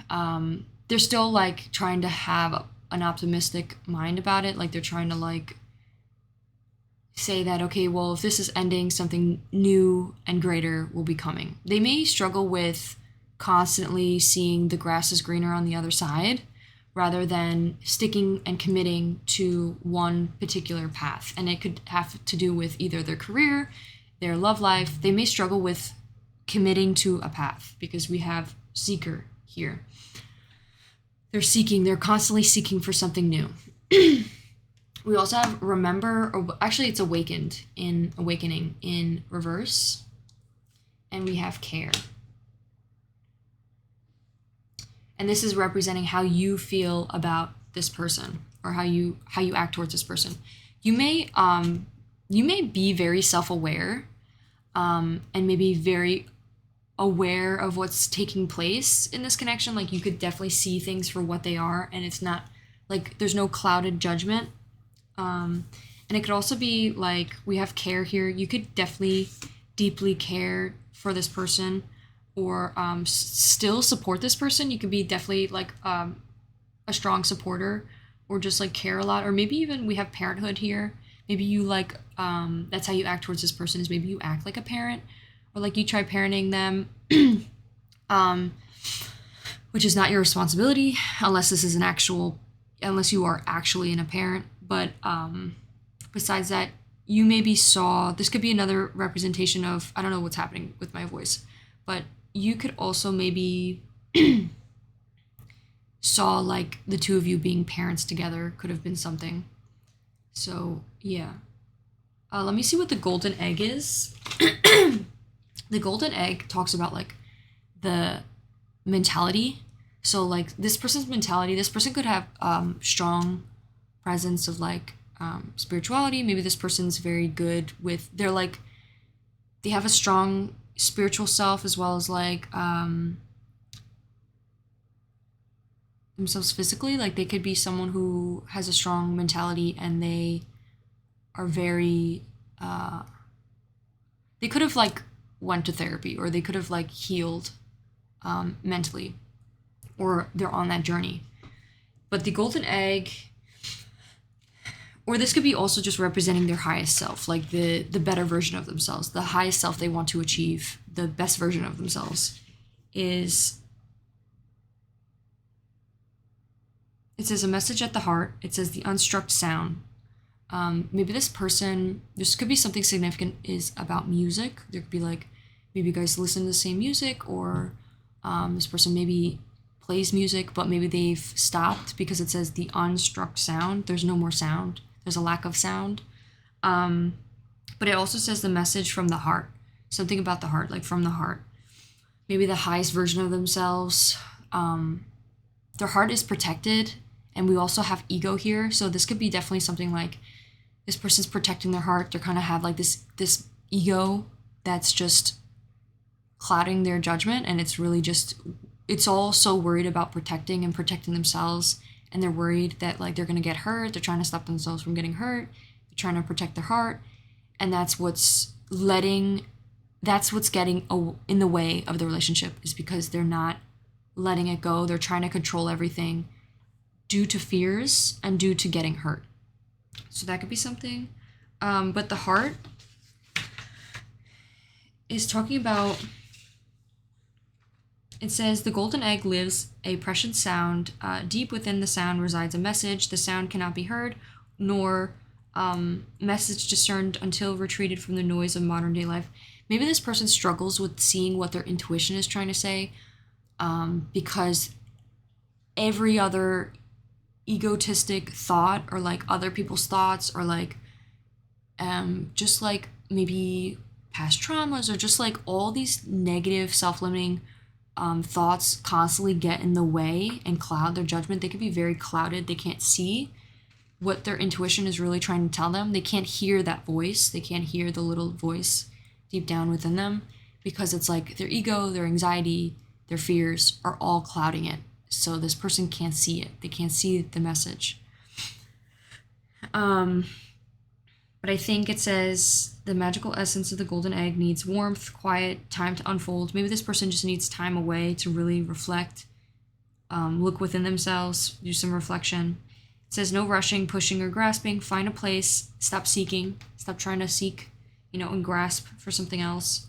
they're still like trying to have an optimistic mind about it. Like they're trying to like say that, okay, well, if this is ending, something new and greater will be coming. They may struggle with constantly seeing the grass is greener on the other side, rather than sticking and committing to one particular path. And it could have to do with either their career, their love life. They may struggle with committing to a path because we have Seeker here. They're constantly seeking for something new. We also have Remember, or actually it's Awakening in reverse. And we have Care. And this is representing how you feel about this person, or how you act towards this person. You may be very self-aware, and maybe very aware of what's taking place in this connection. Like you could definitely see things for what they are, and it's not like there's no clouded judgment. And it could also be like we have Care here. You could definitely deeply care for this person, or still support this person. You could be definitely like a strong supporter, or just like care a lot. Or maybe even we have Parenthood here. Maybe you like that's how you act towards this person, is maybe you act like a parent, or like you try parenting them, which is not your responsibility unless you are actually a parent. But besides that, you maybe this could be another representation of, I don't know what's happening with my voice, but you could also maybe saw like the two of you being parents together, could have been something. So yeah. Let me see what the Golden Egg is. The Golden Egg talks about like the mentality. So like this person's mentality, this person could have strong presence of like spirituality. Maybe this person's very good with, they have a strong spiritual self, as well as like themselves physically. Like they could be someone who has a strong mentality and they are very they could have like went to therapy, or they could have like healed mentally, or they're on that journey. But the golden egg, or this could be also just representing their highest self, like the better version of themselves, the highest self they want to achieve, the best version of themselves, is, it says a message at the heart. It says the unstruck sound. Maybe this could be something significant is about music. There could be like, maybe you guys listen to the same music, or this person maybe plays music, but maybe they've stopped because it says the unstruck sound. There's no more sound. There's a lack of sound. But it also says the message from the heart. Something about the heart, like from the heart. Maybe the highest version of themselves. Their heart is protected, and we also have ego here. So this could be definitely something like this person's protecting their heart. They're kind of have like this ego that's just clouding their judgment, and it's really just, it's all so worried about protecting themselves, and they're worried that like they're going to get hurt. They're trying to stop themselves from getting hurt. They're trying to protect their heart, and that's what's getting in the way of the relationship, is because they're not letting it go. They're trying to control everything due to fears and due to getting hurt. So that could be something. But the heart is talking about, it says the golden egg lives a prescient sound. Deep within the sound resides a message. The sound cannot be heard, nor message discerned until retreated from the noise of modern day life. Maybe this person struggles with seeing what their intuition is trying to say, because every other egotistic thought, or like other people's thoughts, or like just like maybe past traumas, or just like all these negative self-limiting thoughts constantly get in the way and cloud their judgment. They could be very clouded. They can't see what their intuition is really trying to tell them. They can't hear that voice. They can't hear the little voice deep down within them, because it's like their ego, their anxiety, their fears are all clouding it. So this person can't see it. They can't see the message. But I think it says the magical essence of the golden egg needs warmth, quiet, time to unfold. Maybe this person just needs time away to really reflect, look within themselves, do some reflection. It says no rushing, pushing, or grasping. Find a place. Stop seeking. Stop trying to seek, and grasp for something else.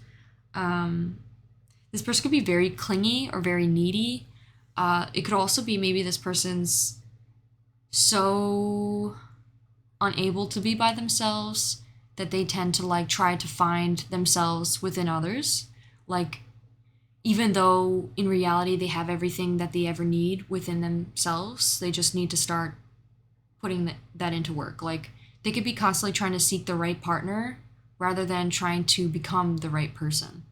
This person could be very clingy or very needy. It could also be maybe this person's so unable to be by themselves that they tend to like try to find themselves within others. Like, even though in reality they have everything that they ever need within themselves, they just need to start putting that into work. Like, they could be constantly trying to seek the right partner rather than trying to become the right person.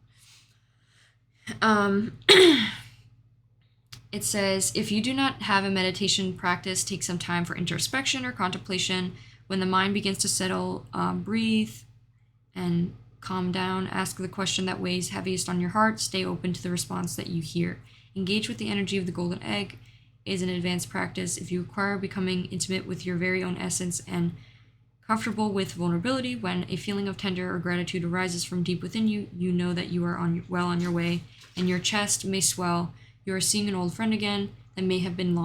It says, if you do not have a meditation practice, take some time for introspection or contemplation. When the mind begins to settle, breathe and calm down. Ask the question that weighs heaviest on your heart. Stay open to the response that you hear. Engage with the energy of the golden egg is an advanced practice. If you require becoming intimate with your very own essence and comfortable with vulnerability, when a feeling of tender or gratitude arises from deep within you, you know that you are well on your way, and your chest may swell. You are seeing an old friend again that may have been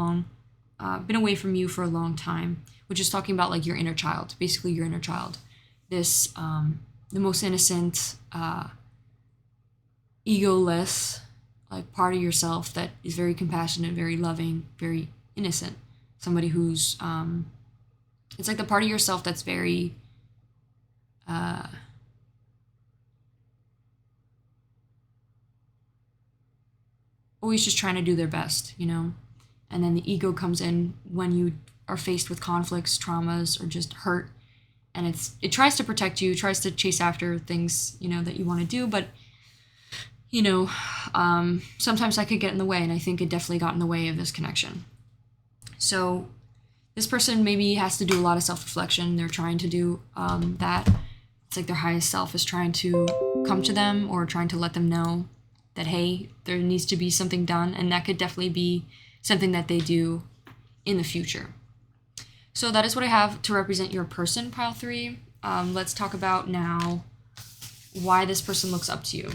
away from you for a long time, which is talking about like your inner child, basically your inner child. This, the most innocent, egoless, like part of yourself that is very compassionate, very loving, very innocent. Somebody who's, it's like the part of yourself that's very, always just trying to do their best, and then the ego comes in when you are faced with conflicts, traumas, or just hurt, and it tries to protect you, tries to chase after things, that you want to do, but sometimes that could get in the way, and I think it definitely got in the way of this connection. So this person maybe has to do a lot of self-reflection. They're trying to do that. It's like their highest self is trying to come to them, or trying to let them know that, hey, there needs to be something done. And that could definitely be something that they do in the future. So that is what I have to represent your person, pile 3. Let's talk about now why this person looks up to you.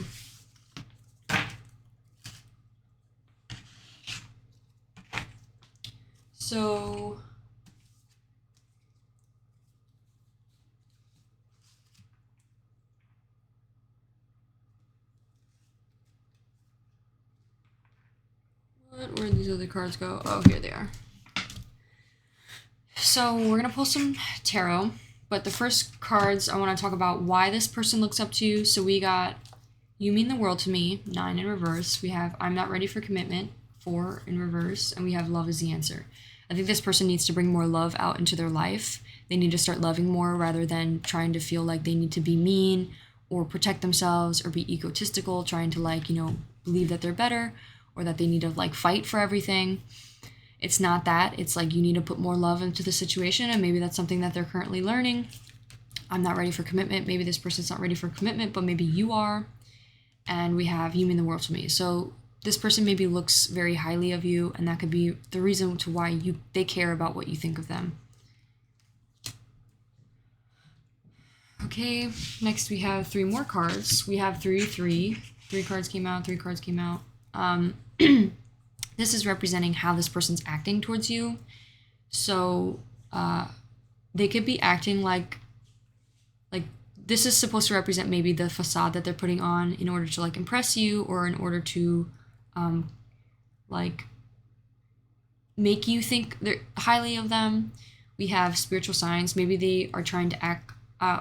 So where'd these other cards go? Oh, here they are. So we're going to pull some tarot, but the first cards I want to talk about why this person looks up to you. So we got You Mean the World to Me, 9 in reverse. We have I'm Not Ready for Commitment, 4 in reverse. And we have Love is the Answer. I think this person needs to bring more love out into their life. They need to start loving more rather than trying to feel like they need to be mean or protect themselves or be egotistical, trying to like, believe that they're better or that they need to like fight for everything. It's not that. It's like you need to put more love into the situation, and maybe that's something that they're currently learning. I'm not ready for commitment. Maybe this person's not ready for commitment, but maybe you are. And we have You Mean the World to Me. So this person maybe looks very highly of you, and that could be the reason to why they care about what you think of them. Okay, next we have 3 more cards. We have 3. 3 cards came out, 3 cards came out. This is representing how this person's acting towards you. So they could be acting like this is supposed to represent maybe the facade that they're putting on in order to like impress you, or in order to like make you think they're highly of them. We have spiritual signs. Maybe they are trying to act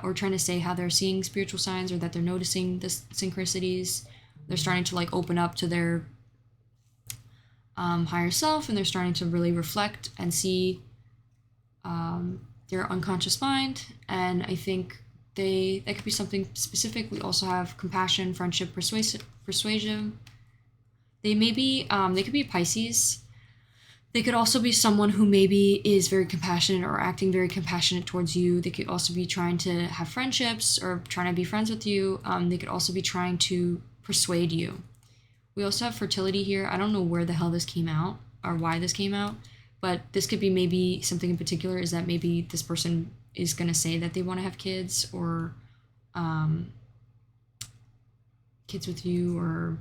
or trying to say how they're seeing spiritual signs, or that they're noticing the synchronicities. They're starting to like open up to their higher self, and they're starting to really reflect and see their unconscious mind. And I think that could be something specific. We also have compassion, friendship, persuasion. They could be Pisces. They could also be someone who maybe is very compassionate or acting very compassionate towards you. They could also be trying to have friendships or trying to be friends with you. They could also be trying to persuade you. We also have fertility here. I don't know where the hell this came out or why this came out, but this could be maybe something in particular, is that maybe this person is going to say that they want to have kids, or kids with you, or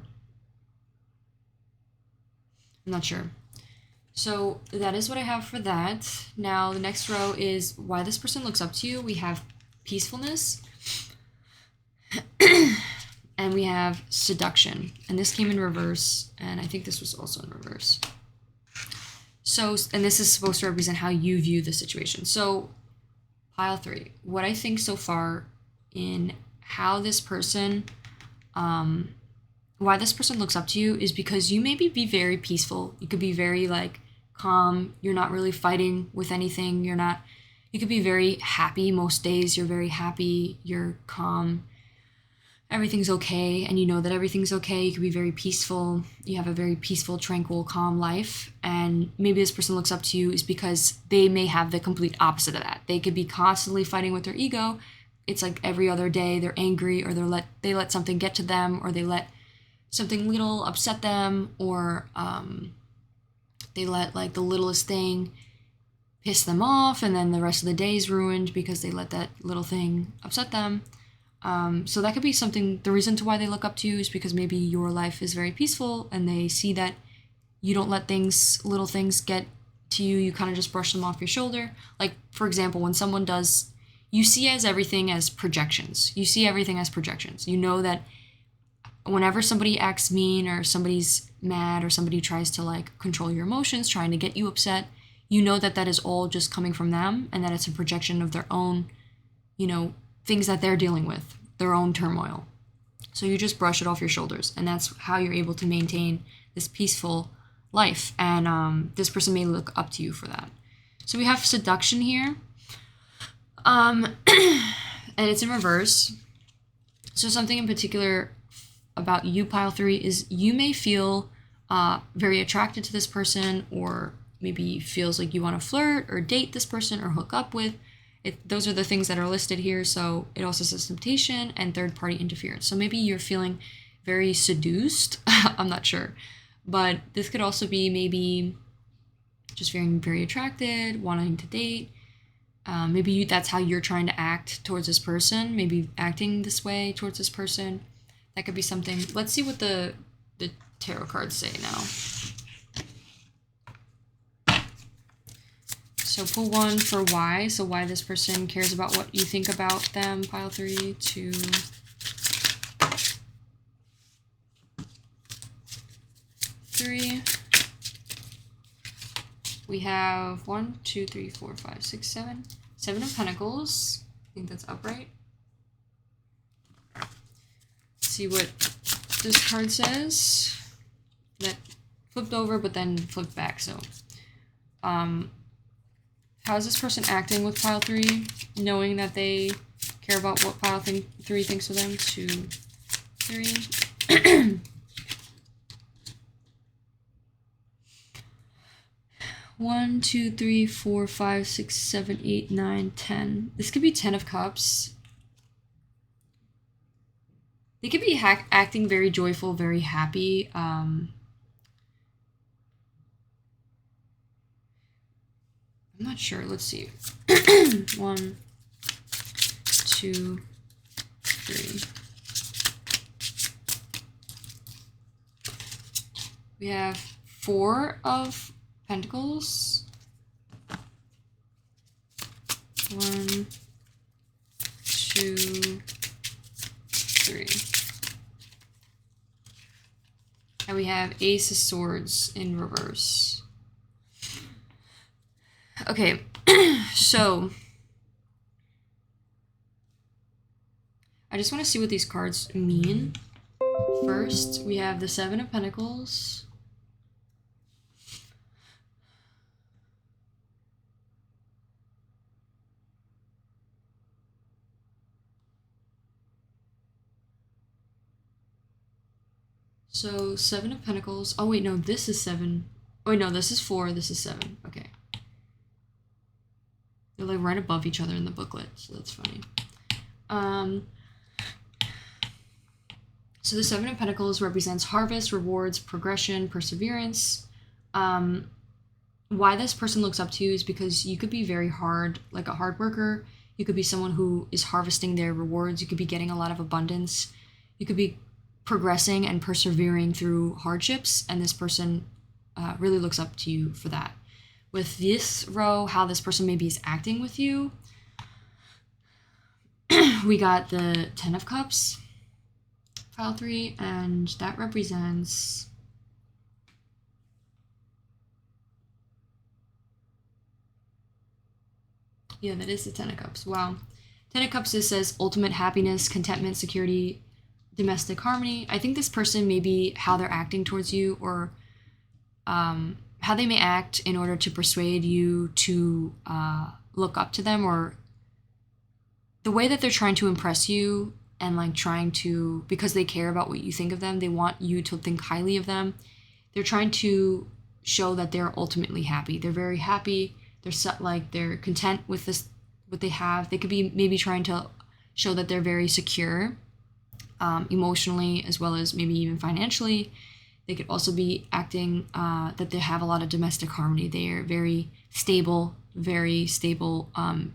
I'm not sure. So that is what I have for that. Now the next row is why this person looks up to you. We have peacefulness. And we have seduction. And this came in reverse. And I think this was also in reverse. So, and this is supposed to represent how you view the situation. So, pile 3. What I think so far in how this person, why this person looks up to you is because you maybe be very peaceful. You could be very like calm. You're not really fighting with anything. You could be very happy most days. You're very happy. You're calm. Everything's okay, and you know that everything's okay. You could be very peaceful. You have a very peaceful, tranquil, calm life. And maybe this person looks up to you is because they may have the complete opposite of that. They could be constantly fighting with their ego. It's like every other day they're angry, or they let something get to them, or they let something little upset them, or they let like the littlest thing piss them off, and then the rest of the day is ruined because they let that little thing upset them. So that could be something, the reason to why they look up to you is because maybe your life is very peaceful, and they see that you don't let little things get to you. You kind of just brush them off your shoulder. Like, for example, when someone you see everything as projections. You see everything as projections. You know that whenever somebody acts mean, or somebody's mad, or somebody tries to like control your emotions, trying to get you upset, you know that that is all just coming from them, and that it's a projection of their own, things that they're dealing with, their own turmoil. So you just brush it off your shoulders, and that's how you're able to maintain this peaceful life. And this person may look up to you for that. So we have seduction here, and it's in reverse. So something in particular about you, pile 3, is you may feel very attracted to this person, or maybe feels like you want to flirt or date this person or hook up with. Those are the things that are listed here. So it also says temptation and third-party interference. So maybe you're feeling very seduced. I'm not sure. But this could also be maybe just feeling very attracted, wanting to date. Maybe that's how you're trying to act towards this person, maybe acting this way towards this person. That could be something. Let's see what the tarot cards say now. So pull one for why. So why this person cares about what you think about them. Pile 3, 2, 3. We have 1, 2, 3, 4, 5, 6, 7. 7 of Pentacles. I think that's upright. Let's see what this card says. That flipped over but then flipped back. So how is this person acting with pile 3, knowing that they care about what pile 3 thinks of them? 2, 3. 1, 2, 3, 4, 5, 6, 7, 8, 9, 10. This could be 10 of Cups. They could be acting very joyful, very happy. I'm not sure. Let's see. 1, 2, 3. We have 4 of Pentacles. 1, 2, 3. And we have Ace of Swords in reverse. Okay, so I just want to see what these cards mean. First, we have the 7 of Pentacles. So 7 of Pentacles. Oh wait, no, this is 7. Oh wait, no, this is 4, this is 7. Okay. They're like right above each other in the booklet, so that's funny. So the 7 of Pentacles represents harvest, rewards, progression, perseverance. Why this person looks up to you is because you could be very hard, like a hard worker. You could be someone who is harvesting their rewards. You could be getting a lot of abundance. You could be progressing and persevering through hardships, and this person really looks up to you for that. With this row, how this person maybe is acting with you, we got the 10 of Cups, pile 3, and that represents yeah, that is the 10 of Cups. Wow. 10 of Cups, it says ultimate happiness, contentment, security, domestic harmony. I think this person, maybe how they're acting towards you, or how they may act in order to persuade you to look up to them, or the way that they're trying to impress you, and like trying to, because they care about what you think of them, they want you to think highly of them. They're trying to show that they're ultimately happy. They're very happy. They're content with this, what they have. They could be maybe trying to show that they're very secure, emotionally, as well as maybe even financially. They could also be acting that they have a lot of domestic harmony. They are very stable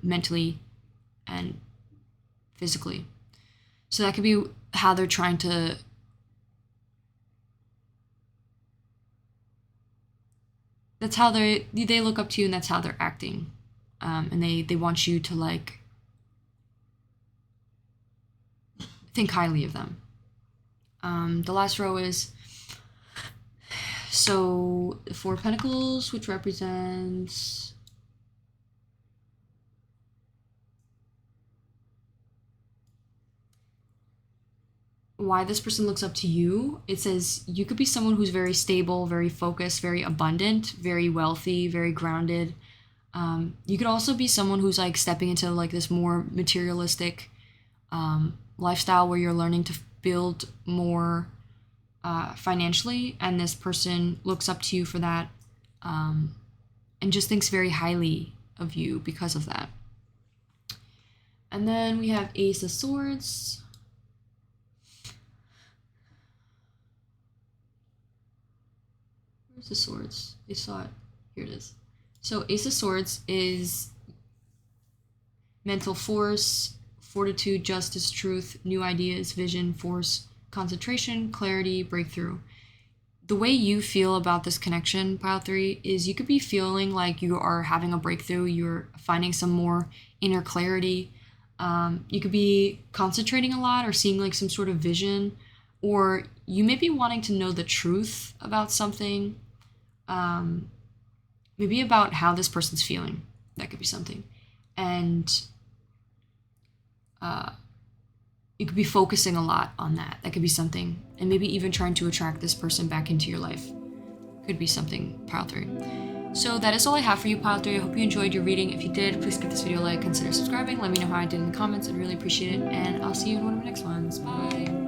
mentally and physically. So that could be how they're trying to that's how they look up to you, and that's how they're acting. And they want you to like think highly of them. The last row is so 4 of Pentacles, which represents why this person looks up to you. It says you could be someone who's very stable, very focused, very abundant, very wealthy, very grounded. You could also be someone who's like stepping into like this more materialistic lifestyle where you're learning to build more financially, and this person looks up to you for that, and just thinks very highly of you because of that. And then we have Ace of Swords. Where's the swords? They saw it. Here it is. So Ace of Swords is mental force, fortitude, justice, truth, new ideas, vision, force, concentration, clarity, breakthrough. The way you feel about this connection, pile 3, is you could be feeling like you are having a breakthrough, you're finding some more inner clarity. You could be concentrating a lot or seeing like some sort of vision, or you may be wanting to know the truth about something, maybe about how this person's feeling. That could be something. And you could be focusing a lot on that. That could be something. And maybe even trying to attract this person back into your life. Could be something, pile 3. So that is all I have for you, pile 3. I hope you enjoyed your reading. If you did, please give this video a like, consider subscribing. Let me know how I did in the comments. I'd really appreciate it. And I'll see you in one of my next ones. Bye.